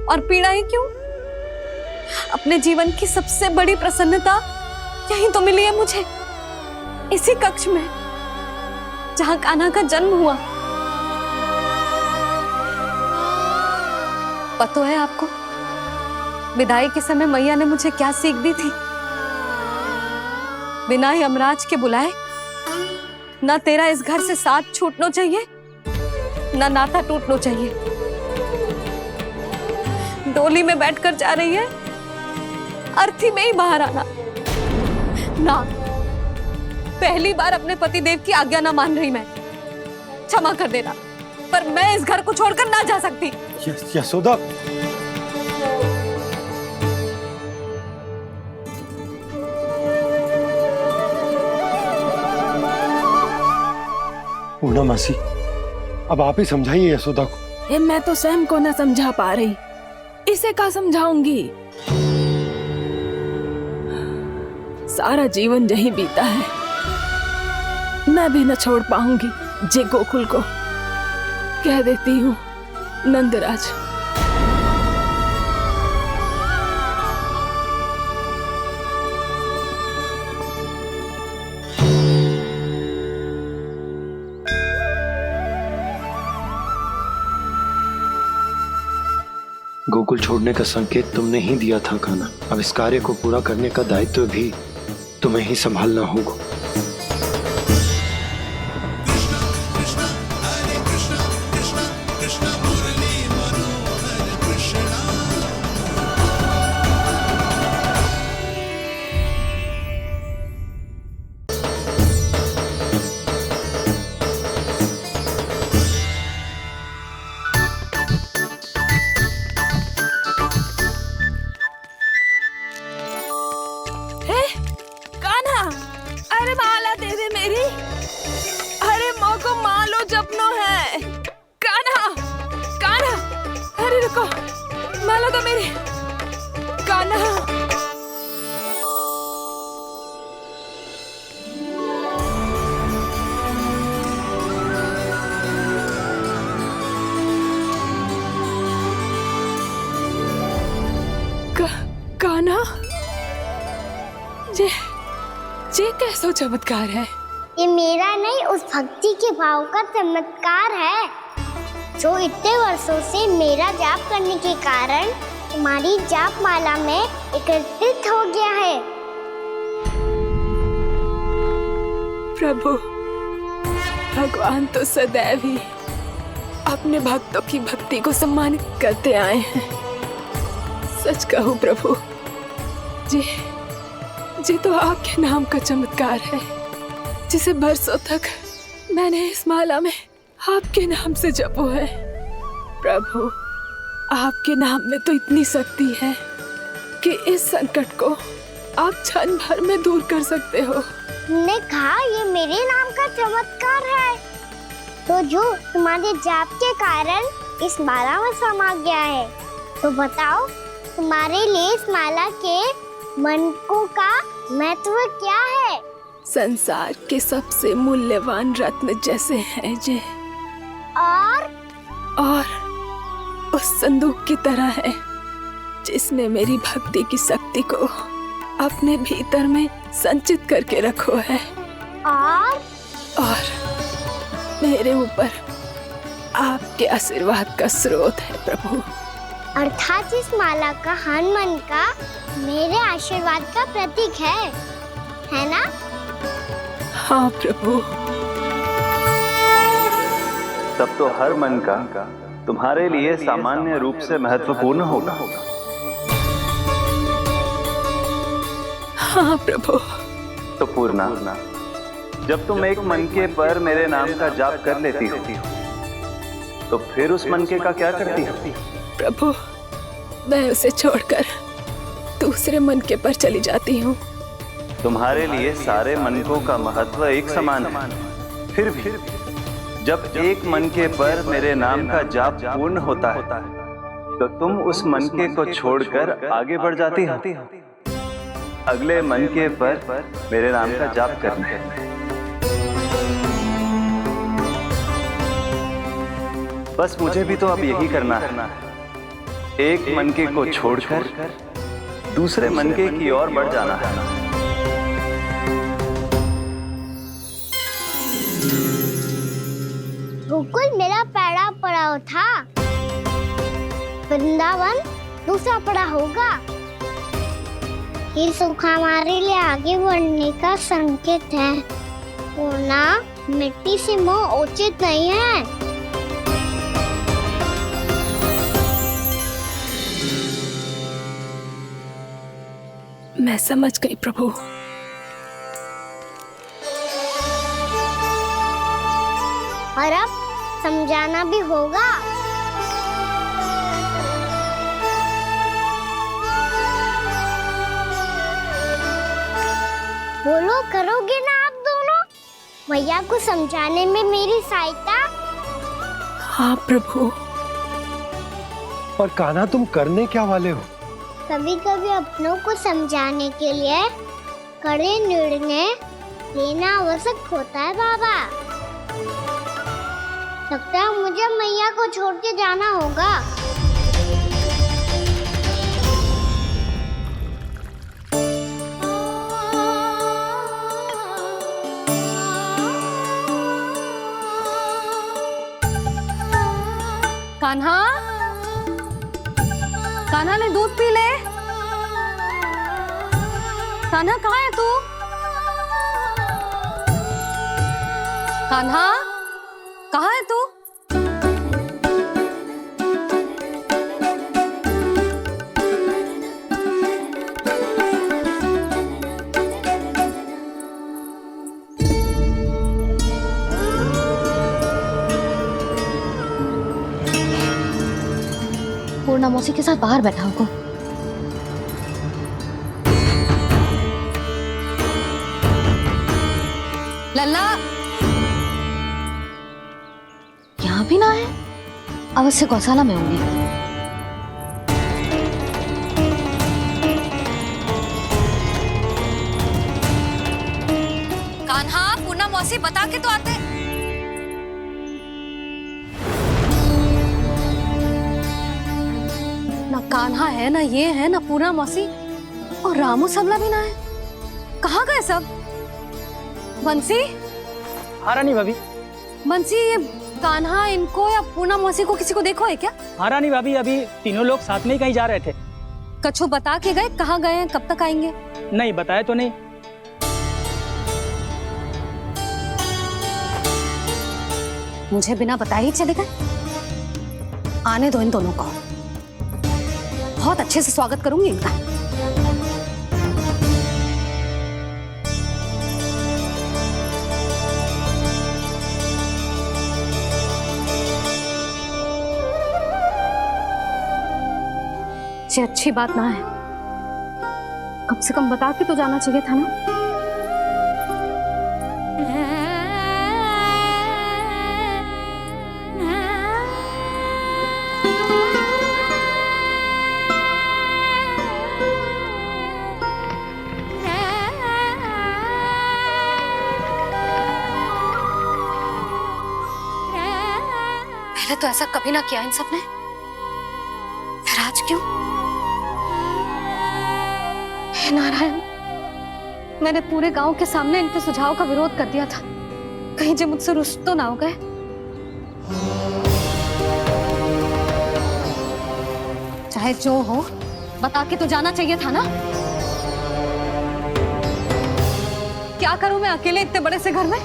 और पीड़ा ही क्यों? अपने जीवन की सबसे बड़ी प्रसन्नता यही तो मिली है मुझे, इसी कक्ष में जहां कान्हा का जन्म हुआ। पता है आपको, विदाई के समय मैया ने मुझे क्या सीख दी थी? बिना ही यमराज के बुलाए ना तेरा इस घर से साथ छूटना चाहिए, ना नाता टूटना चाहिए। डोली में बैठकर जा रही है, अर्थी में ही बाहर आना ना। पहली बार अपने पतिदेव की आज्ञा ना मान रही मैं, क्षमा कर देना, पर मैं इस घर को छोड़कर ना जा सकती। यशोदा, पूर्णा मासी, अब आप ही समझाइए यशोदा को। ये मैं तो स्वयं को न समझा पा रही, इसे क्या समझाऊंगी? सारा जीवन यही बीता है, मैं भी न छोड़ पाऊंगी जे गोकुल को। कह देती हूँ नंदराज। गोकुल छोड़ने का संकेत तुमने ही दिया था कान्हा। अब इस कार्य को पूरा करने का दायित्व भी तुम्हें ही संभालना होगा। कान्हा, ये कैसा चमत्कार है? ये मेरा नहीं, उस भक्ति के भाव का चमत्कार है जो इतने वर्षों से मेरा जाप करने के कारण तुम्हारी जाप माला में एकत्रित हो गया है। प्रभु, भगवान तो सदैव ही अपने भक्तों की भक्ति को सम्मानित करते आए हैं। सच कहूँ प्रभु, जी तो आपके नाम का चमत्कार है, जिसे बरसों तक मैंने इस माला में आपके नाम से जपो है। प्रभु, आपके नाम में तो इतनी शक्ति है कि इस संकट को आप क्षण भर में दूर कर सकते हो। तुमने कहा ये मेरे नाम का चमत्कार है, तो जो तुम्हारे जाप के कारण इस माला में समा गया है, तो बताओ तुम्हारे लिए इस माला के मनकों का महत्व क्या है? संसार के सबसे मूल्यवान रत्न जैसे हैं जे, और उस संदूक की तरह है जिसने मेरी भक्ति की शक्ति को अपने भीतर में संचित करके रखो है, और मेरे ऊपर आपके आशीर्वाद का स्रोत है प्रभु। अर्थात इस माला का हनुमान का मेरे आशीर्वाद का प्रतीक है ना? हाँ प्रभु। तब तो हर मन का तुम्हारे लिए सामान्य रूप से महत्वपूर्ण होगा। हाँ प्रभु। तो पूर्णा, जब तुम एक मनके पर मेरे नाम का जाप कर लेती हो, तो फिर उस मनके का क्या करती हो? प्रभु, मैं उसे छोड़कर दूसरे मनके पर चली जाती हूँ। तुम्हारे लिए सारे मनकों का महत्व एक समान है, फिर भी जब एक मनके पर मेरे नाम का जाप पूर्ण होता है, तो तुम उस मनके को छोड़कर आगे बढ़ जाती हो अगले मनके पर मेरे नाम का जाप करने। बस मुझे भी तो अब यही करना है, एक मनके को छोड़कर दूसरे मनके की ओर बढ़ जाना है। गोकुल मेरा पहला पड़ाव था, वृंदावन दूसरा पड़ा होगा। ये सूखा हमारे लिए आगे बढ़ने का संकेत है। वरना मिट्टी से मोह उचित नहीं है। मैं समझ गई प्रभु। और अब समझाना भी होगा। बोलो, करोगे ना आप दोनों? भैया को समझाने में मेरी सहायता। हाँ प्रभु। पर कान्हा, तुम करने क्या वाले हो? कभी कभी अपनों को समझाने के लिए कड़े निर्णय लेना आवश्यक होता है बाबा। लगता है मुझे मैया को छोड़ के जाना होगा। कान्हा, कान्हा ने दूध पी ले। कान्हा कहाँ है तू? कान्हा कहाँ है तू? पूर्णा मौसी के साथ बाहर बैठा होगा। लल्ला यहाँ भी ना है। अवश्य गौशाला में होंगे। कान्हा, पूर्णा मौसी बता के तो आते। ना कान्हा है, ना ये है, ना पूर्णा मौसी, और रामू सबला भी ना है। कहाँ गए सब? बंसी? हाँ रानी भाभी। बंसी, ये कान्हा इनको या पूर्णा मौसी को किसी को देखो है क्या? हाँ रानी भाभी, अभी तीनों लोग साथ में ही कहीं जा रहे थे। कछु बता के गए कहाँ गए हैं, कब तक आएंगे? नहीं बताया तो नहीं। मुझे बिना बताए ही चले गए। आने दो इन दोनों को, बहुत अच्छे से स्वागत करूंगी इनका। ये अच्छी बात ना है। कम से कम बता के तो जाना चाहिए था ना। पहले तो ऐसा कभी ना किया इन सब ने, फिर आज क्यों? हे नारायण, मैंने पूरे गांव के सामने इनके सुझाव का विरोध कर दिया था। कहीं जो मुझसे रुष्ट तो ना हो गए। चाहे जो हो, बता के तो जाना चाहिए था ना। क्या करूं मैं अकेले इतने बड़े से घर में?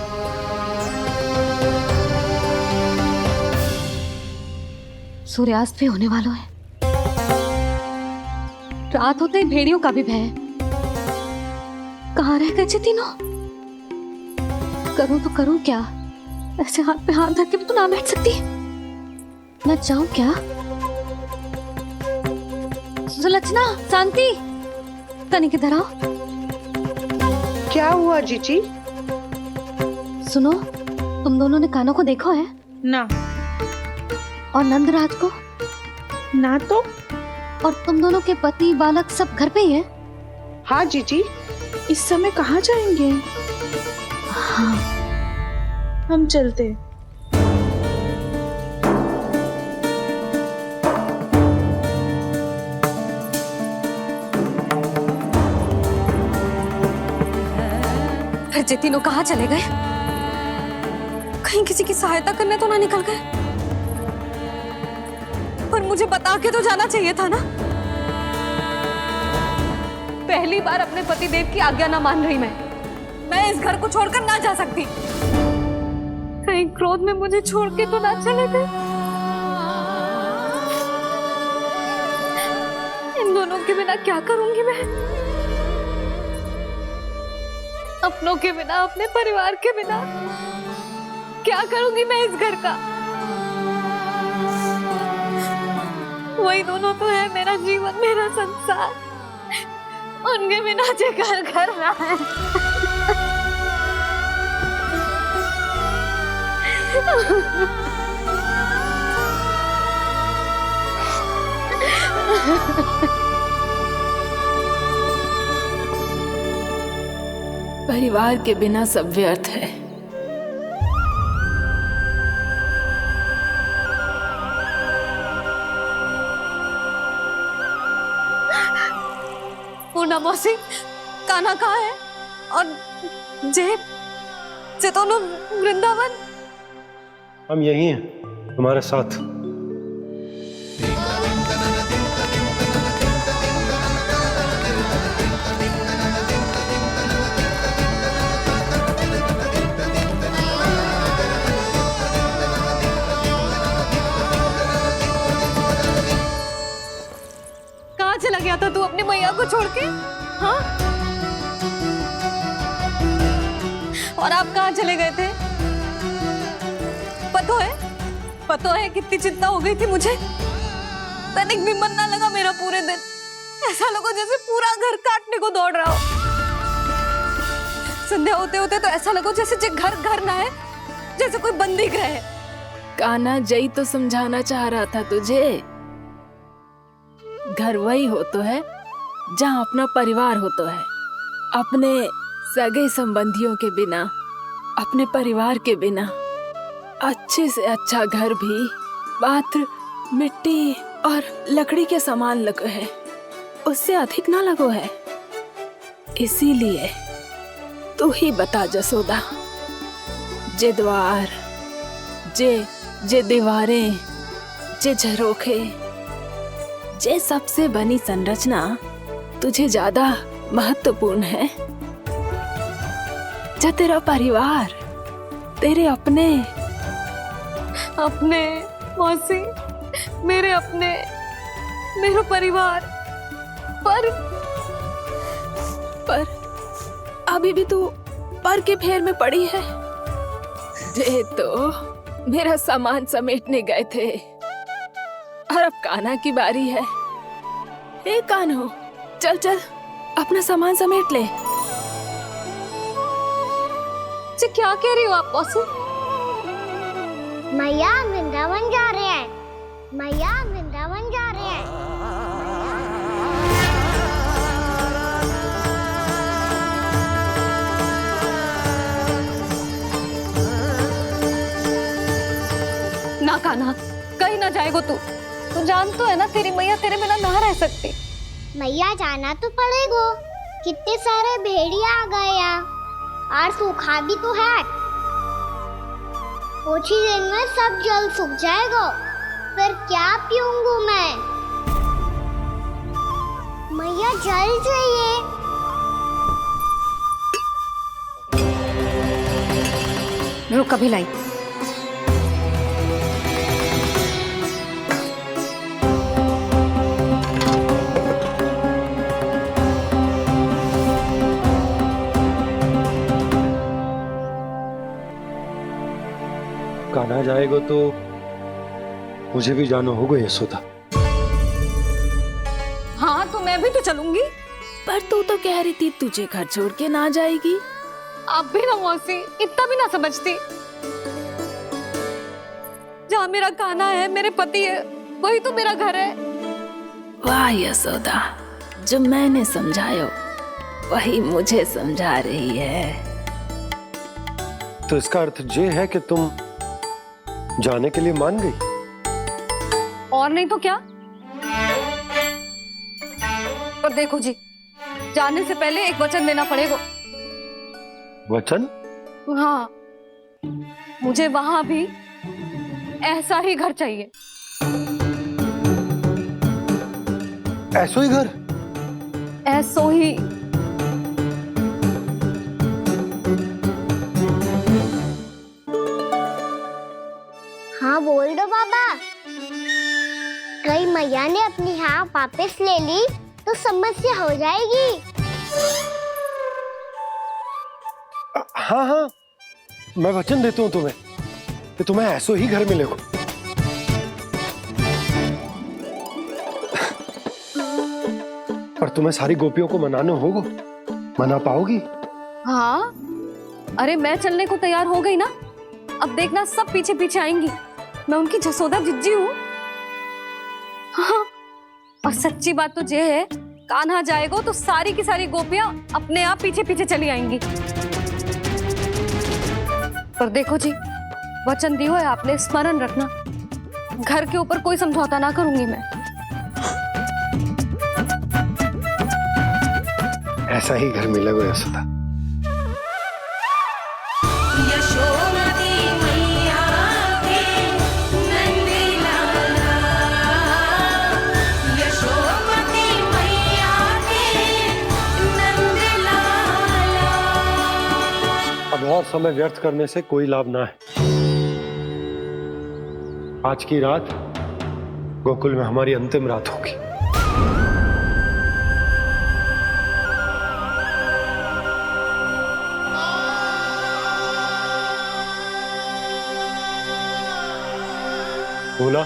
सूर्यास्त भी होने वाला है। रात होते ही भेड़ियों का भी भय है। कहाँ रह गए तीनों? करूं तो करूं क्या? ऐसे हाथ पे हाथ धर के तो ना बैठ सकती। मैं जाऊं क्या? सुलक्षणा, शांति, तनिक इधर आओ। क्या हुआ जीजी? सुनो, तुम दोनों ने कान्हा को देखा है? ना। और नंदराज को? ना तो। और तुम दोनों के पति बालक सब घर पे ही हैं? हाँ जीजी, इस समय कहाँ जाएंगे? हाँ। हम चलते। फिर ये तीनों कहाँ चले गए? कहीं किसी की सहायता करने तो ना निकल गए? पर मुझे बता के तो जाना चाहिए था ना। पहली बार अपने पतिदेव की आज्ञा ना मान रही मैं इस घर को छोड़कर ना जा सकती। कहीं क्रोध में मुझे छोड़ के तो ना चले गए। इन दोनों के बिना क्या करूंगी मैं? अपनों के बिना, अपने परिवार के बिना क्या करूंगी मैं इस घर का? वही दोनों तो है मेरा जीवन, मेरा संसार। उनके बिना जो घर घर रहा है। परिवार के बिना सब व्यर्थ है। पूर्णा मौसी, कान्हा कहाँ है? और जे दोनों वृंदावन? हम यही हैं तुम्हारे साथ। कहाँ चला गया था तू अपनी मैया को छोड़ के? हाँ? और आप कहाँ चले गए थे? पतो है कितनी चिंता हो गई थी मुझे। तनिक भी मन ना लगा मेरा पूरे दिन। ऐसा लगा जैसे पूरा घर काटने को दौड़ रहा हो। संध्या होते होते तो ऐसा लगा जैसे घर घर ना है, जैसे कोई बंदी गृह है। कान्हा, जय तो समझाना चाह रहा था तुझे। घर वही हो तो है जहाँ अपना परिवार हो तो है। अपने सगे संबंधियों के बिना, अपने परिवार के बिना अच्छे से अच्छा घर भी मात्र मिट्टी और लकड़ी के समान लगो है, उससे अधिक ना लगो है। इसीलिए तू ही बता जसोदा, जे द्वार, जे दीवारें, जे झरोखे, जे सबसे बनी संरचना तुझे ज्यादा महत्वपूर्ण है? जो तेरा परिवार, तेरे अपने मौसी, मेरा परिवार, पर अभी भी तू पर के फेर में पड़ी है। जे तो मेरा सामान समेटने गए थे और अब कान्हा की बारी है। ए कान्हो, चल चल अपना सामान समेट ले। क्या कह रही हो आप मौसी? मैया वृंदावन जा रहे हैं। मैया वृंदावन जा रहे हैं। ना कान्हा, कहीं ना जाएगो तू। तू जान तो है ना तेरी मैया तेरे बिना ना रह सकती। मैया जाना तो पड़ेगा। कितने सारे भेड़िया आ गए यहाँ, और सूखा भी तो है। कुछ ही दिन में सब जल सूख जाएगा, फिर क्या पीऊंगी मैं? मैया जल चाहिए। रुक, कभी लाई। कान्हा जाएगा तो मुझे भी जाना होगा यशोदा। हाँ, तो मैं भी तो चलूंगी। पर तू तो कह रही थी तुझे घर छोड़ के ना जाएगी। आप भी ना मौसी, इतना भी ना समझती। जहाँ मेरा कान्हा है, मेरे पति है, वही तो मेरा घर है। वाह यशोदा, जो मैंने समझायो वही मुझे समझा रही है। तो इसका अर्थ ये है कि तुम जाने के लिए मान गई? और नहीं तो क्या। पर देखो जी, जाने से पहले एक वचन देना पड़ेगा। वचन? हाँ, मुझे वहां भी ऐसा ही घर चाहिए। ऐसा ही घर? ऐसो ही। हाँ बोल दो बाबा। कहीं मैया ने अपनी हाँ वापस ले ली तो समस्या हो जाएगी। हाँ हाँ, मैं वचन देता हूँ तुम्हें कि तुम्हें ऐसो ही घर मिलेगा। पर तुम्हें सारी गोपियों को मनाना होगा, मना पाओगी? हाँ, अरे मैं चलने को तैयार हो गई ना, अब देखना सब पीछे पीछे आएंगी। मैं उनकी जसोदा जिज्जी हूँ। हाँ, और सच्ची बात तो ये है, कान्हा जाएगा तो सारी की सारी गोपियां अपने आप पीछे पीछे चली आएंगी। पर देखो जी, वचन दियो है आपने, स्मरण रखना, घर के ऊपर कोई समझौता ना करूंगी मैं। ऐसा ही घर मिलेगा यशोदा। यशोमती मैया के नंदी लाला, यशोमती मैया के नंदी लाला। अब और समय व्यर्थ करने से कोई लाभ ना है। आज की रात गोकुल में हमारी अंतिम रात होगी। बोला,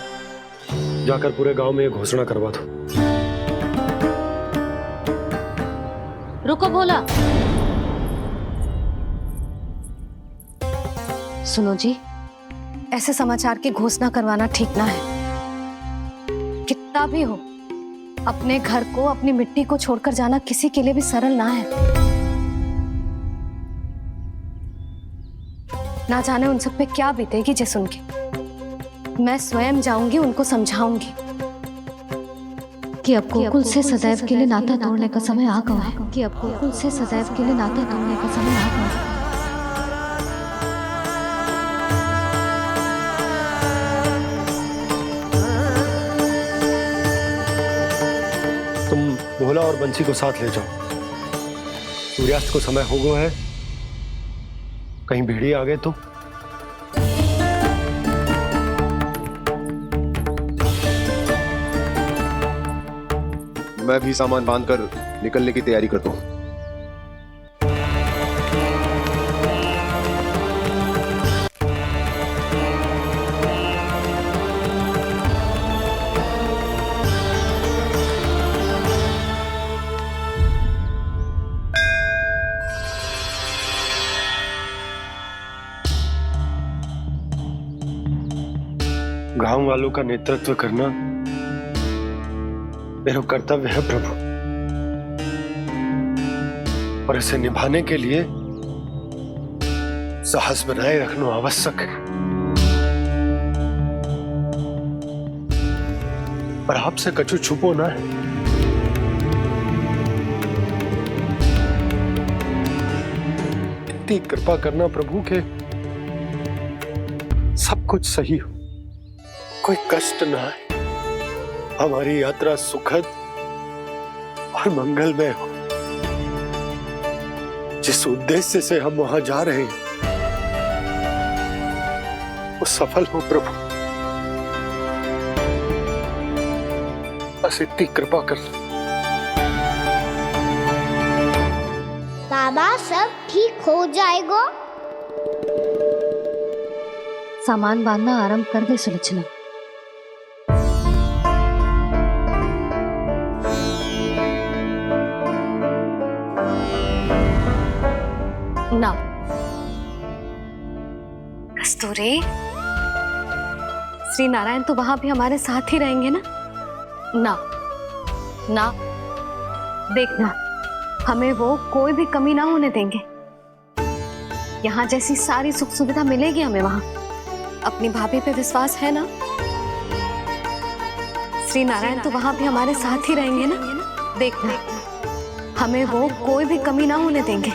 जाकर पूरे गांव में ये घोषणा करवा दो। रुको भोला, सुनो जी, ऐसे समाचार की घोषणा करवाना ठीक ना है। कितना भी हो, अपने घर को, अपनी मिट्टी को छोड़कर जाना किसी के लिए भी सरल ना है। ना जाने उन सब पे क्या बीतेगी जे सुन के। मैं स्वयं जाऊंगी, उनको समझाऊंगी कि अब गोकुल से सदैव के लिए नाता तोड़ने का समय आ गया है, कि अब गोकुल से सदैव के लिए नाता तोड़ने का समय आ गया है। तुम भोला और बंसी को साथ ले जाओ। सूर्यास्त को समय हो गया है, कहीं भेड़िए आ गए तो। मैं भी सामान बांधकर निकलने की तैयारी करता हूँ। गांव वालों का नेतृत्व करना मेरा कर्तव्य है प्रभु, और इसे निभाने के लिए साहस बनाए रखना आवश्यक है। पर आपसे कछु छुपो ना है। इतनी कृपा करना प्रभु के सब कुछ सही हो, कोई कष्ट ना है, हमारी यात्रा सुखद और मंगलमय हो। जिस उद्देश्य से हम वहां जा रहे हैं वो सफल हो प्रभु, बस इतनी कृपा कर। बाबा सब ठीक हो जाएगा। सामान बांधना आरंभ कर दे सुलक्षणा। ना कस्तूरी, श्री नारायण तो वहां भी हमारे साथ ही रहेंगे ना? ना ना, देखना, हमें वो कोई भी कमी ना होने देंगे। यहाँ जैसी सारी सुख सुविधा मिलेगी हमें वहां। अपनी भाभी पे विश्वास है ना? श्री नारायण तो वहां भी हमारे साथ ही रहेंगे ना? देखना, हमें वो कोई भी कमी ना होने देंगे।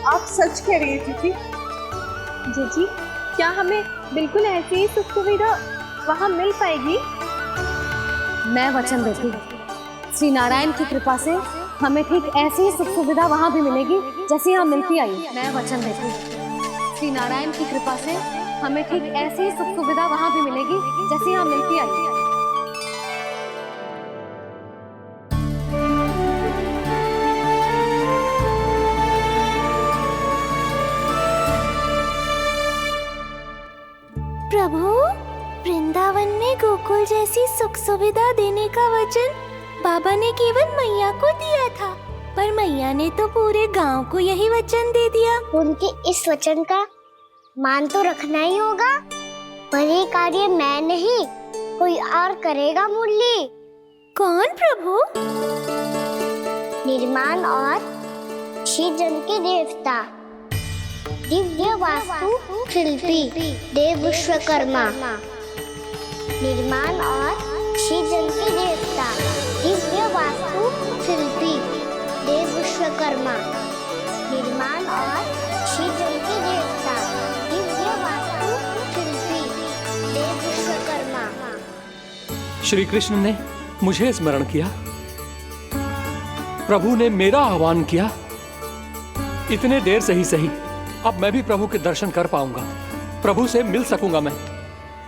आप सच कह रही है जीजी। जीजी, क्या हमें बिल्कुल ऐसी ही सुख सुविधा वहाँ मिल पाएगी? मैं वचन देती हूँ, श्री नारायण की कृपा से हमें ठीक ऐसी ही सुख सुविधा वहाँ भी मिलेगी जैसी यहाँ मिलती आई है। मैं वचन देती हूँ श्री नारायण की कृपा से हमें ठीक ऐसी ही सुख सुविधा वहाँ भी मिलेगी जैसी यहाँ मिलती आई है। प्रभु, वृंदावन में गोकुल जैसी सुख सुविधा देने का वचन बाबा ने केवल मैया को दिया था, पर मैया ने तो पूरे गांव को यही वचन दे दिया। उनके इस वचन का मान तो रखना ही होगा, पर ये कार्य मैं नहीं कोई और करेगा। मुरली कौन प्रभु? निर्माण और श्रीजन के देवता, दिव्य वास्तु शिल्पी देव विश्वकर्मा। निर्माण और श्रीजन के देवता, दिव्य वास्तु शिल्पी देव विश्वकर्मा। निर्माण और श्रीजन के देवता, दिव्य वास्तु शिल्पी देव विश्वकर्मा। श्री कृष्ण ने मुझे स्मरण किया, प्रभु ने मेरा आह्वान किया। इतने देर से ही सही, अब मैं भी प्रभु के दर्शन कर पाऊंगा, प्रभु से मिल सकूंगा।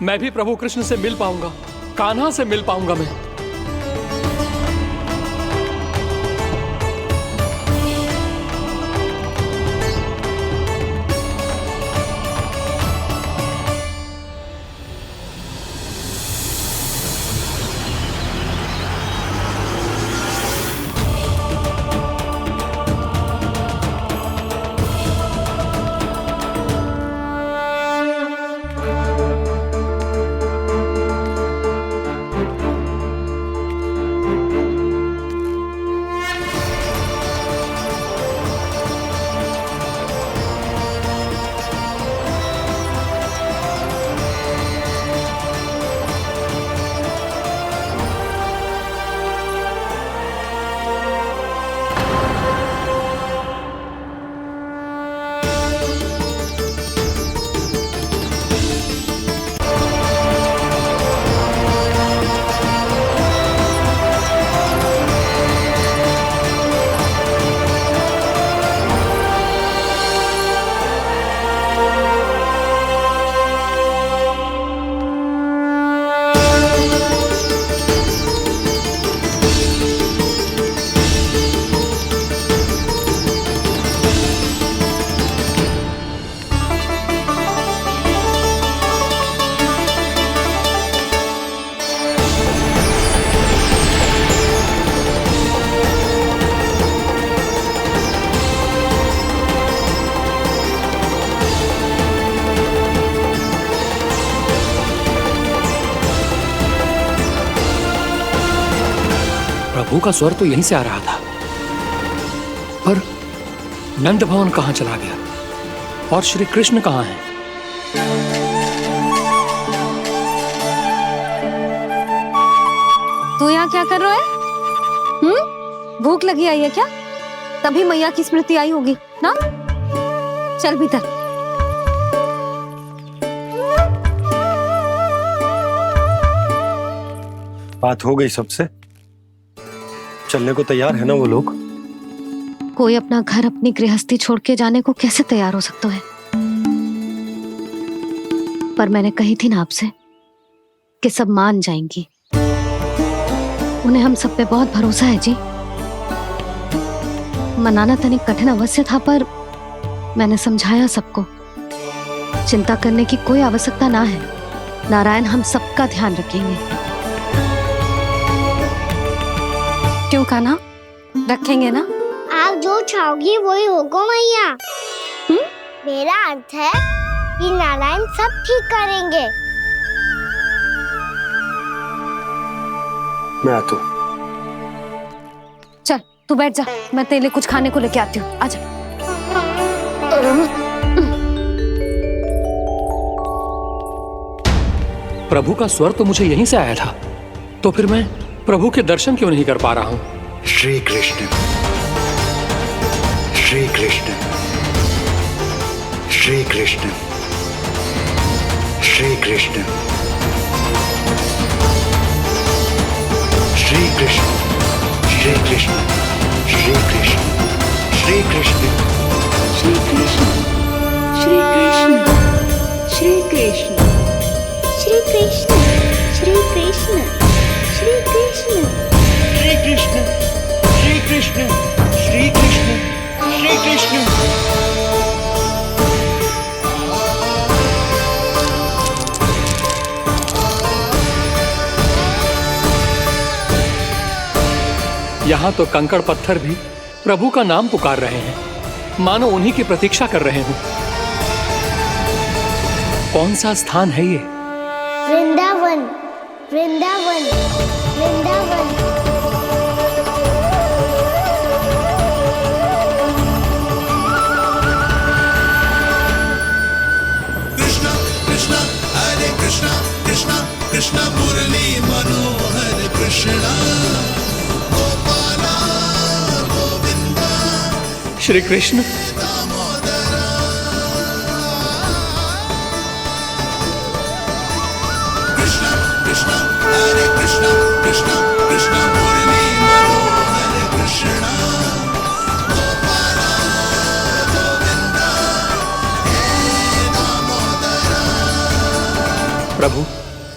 मैं भी प्रभु कृष्ण से मिल पाऊंगा, कान्हा से मिल पाऊंगा मैं। प्रभु का स्वर तो यहीं से आ रहा था, पर नंद भवन कहां चला गया और श्री कृष्ण कहां हैं? तू यहाँ क्या कर रहा है? भूख लगी आई है क्या? तभी मैया की स्मृति आई होगी ना? चल भीतर। बात हो गई सबसे? चलने को तैयार है ना वो लोग? कोई अपना घर अपनी गृहस्थी छोड़ के जाने को कैसे तैयार हो सकता है? पर मैंने कही थी ना आपसे कि सब मान जाएंगी। उन्हें हम सब पे बहुत भरोसा है जी। मनाना तनिक कठिन अवश्य था, पर मैंने समझाया सबको। चिंता करने की कोई आवश्यकता ना है, नारायण हम सबका ध्यान रखेंगे। क्यों कान्हा, रखेंगे ना? आप जो चाहोगी वही होगा मैया। मेरा अर्थ है कि नारायण सब ठीक करेंगे। मैं आता हूँ। चल तू बैठ जा, मैं तेरे लिए कुछ खाने को लेके आती हूँ। आजा। प्रभु का स्वर तो मुझे यहीं से आया था, तो फिर मैं प्रभु के दर्शन क्यों नहीं कर पा रहा हूँ? श्री कृष्ण, श्री कृष्ण, श्री कृष्ण, श्री कृष्ण, श्री कृष्ण, श्री कृष्ण, श्री कृष्ण श्री कृष्ण श्री कृष्ण श्री कृष्ण श्री कृष्ण श्री कृष्ण श्री कृष्ण श्री कृष्ण श्री कृष्ण श्री कृष्ण श्री कृष्ण श्री कृष्ण। यहाँ तो कंकड़ पत्थर भी प्रभु का नाम पुकार रहे हैं, मानो उन्हीं की प्रतीक्षा कर रहे हों। कौन सा स्थान है ये? वृंदावन वृंदावन वृंदावन। कृष्णा कृष्णा हरे कृष्णा कृष्णा कृष्णा मुरली मनोहर कृष्णा गोपाला गोविंदा श्री कृष्ण कृष्णा कृष्णा हरे कृष्णा कृष्णा कृष्णा मुरली मनोहर कृष्णा गोपाला गोविंदा हे दामोदरा। प्रभु,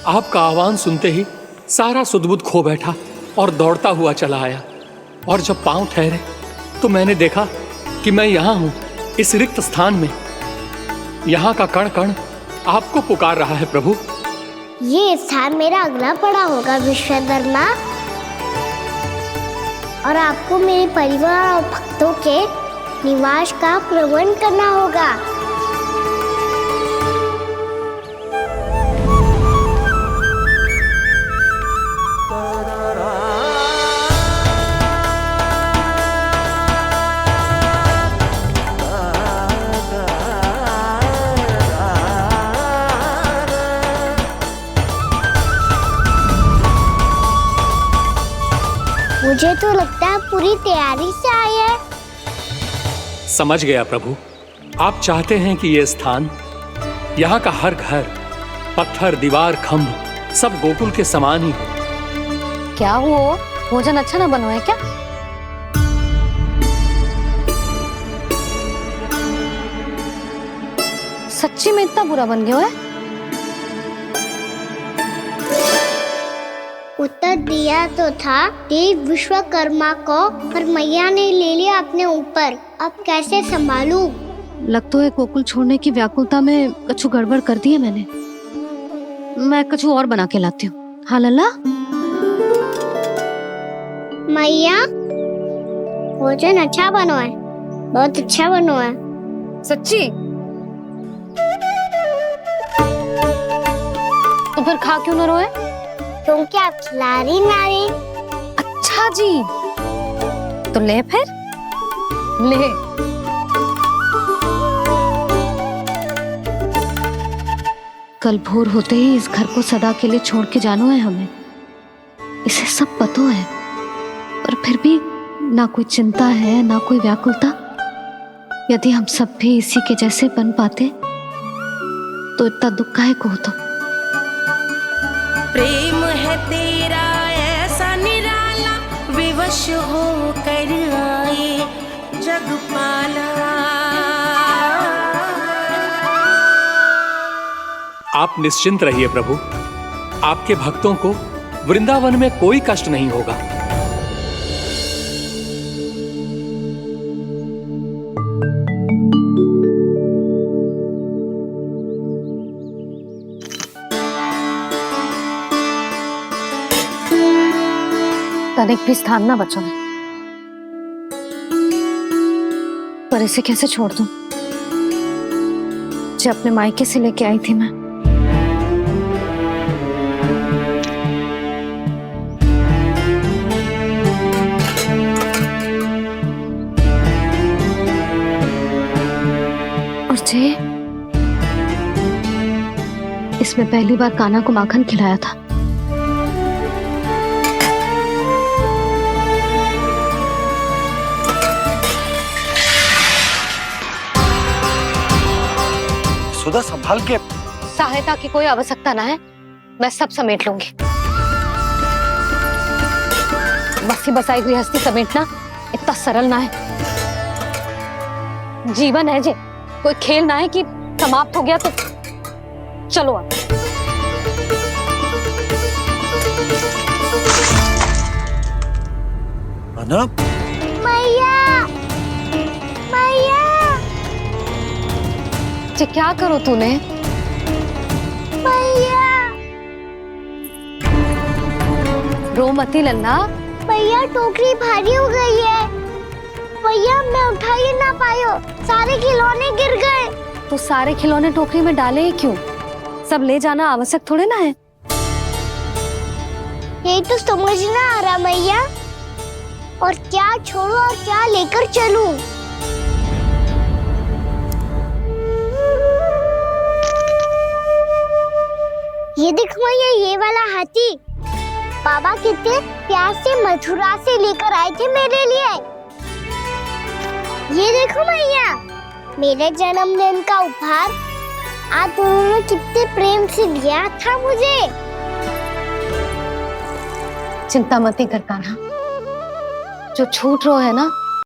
आपका आह्वान सुनते ही सारा सुध-बुध खो बैठा और दौड़ता हुआ चला आया। और जब पांव ठहरे तो मैंने देखा कि मैं यहाँ हूँ, इस रिक्त स्थान में। यहाँ का कण कण आपको पुकार रहा है प्रभु। ये स्थान मेरा अगला पड़ा होगा विश्वकर्मा, और आपको मेरे परिवार और भक्तों के निवास का प्रबंध करना होगा। मुझे तो लगता है पूरी तैयारी से आए हैं। समझ गया प्रभु, आप चाहते हैं कि ये स्थान, यहाँ का हर घर, पत्थर, दीवार, खम्भ सब गोकुल के समान ही हो। क्या हुआ? भोजन अच्छा ना बना है क्या? सच्ची में इतना बुरा बन गया है? उत्तर दिया तो था देव विश्वकर्मा को, पर मैया ने ले लिया अपने ऊपर। अब कैसे संभालूं? लगता है गोकुल छोड़ने की व्याकुलता में कछु गड़बड़ कर दी है मैंने। मैं कछु और बना के लाती हूँ। हाँ लल्ला? मैया, भोजन अच्छा बनो है, बहुत अच्छा बनो है। सच्ची? तो फिर खा क्यों न रोए? क्योंकि आप खिला रही ना रही। अच्छा जी, तो ले फिर ले। कल भोर होते ही इस घर को सदा के लिए छोड़ के जाना है हमें। इसे सब पता है, पर फिर भी ना कोई चिंता है ना कोई व्याकुलता। यदि हम सब भी इसी के जैसे बन पाते तो इतना दुख काहे को होता। प्रेम है तेरा ऐसा निराला, विवश हो कर आए जगपाला। आप निश्चिंत रहिए प्रभु, आपके भक्तों को वृंदावन में कोई कष्ट नहीं होगा। तनिक भी स्थान ना बचो है, पर इसे कैसे छोड़ दूं जो अपने मायके से लेके आई थी मैं। और जे इसमें पहली बार कान्हा को माखन खिलाया था। सुधा संभाल के। सहायता की कोई आवश्यकता ना है, मैं सब समेट लूंगी। बसी बसाई गृहस्थी समेटना इतना सरल ना है। जीवन है जे कोई खेल ना है कि समाप्त हो गया तो चलो आप। अना मैया मैया जे क्या करो तूने? मैया रो मती लल्ला। भैया टोकरी भारी हो गई है। भैया मैं उठा ही ना पायो, सारे खिलौने गिर गए। तो सारे खिलौने टोकरी में डाले ही क्यों? सब ले जाना आवश्यक थोड़े ना है। यही तो समझ ना आ रहा मैया, और क्या छोड़ू और क्या लेकर चलूं? ये देखो मैया, ये वाला हाथी बाबा कितने प्यार से मथुरा से लेकर आए थे मेरे लिए। ये देखो मैया, मेरे जन्मदिन का उपहार आप उन्होंने कितने प्रेम से दिया था मुझे। चिंता मत कर कान्हा, जो छूट रो है ना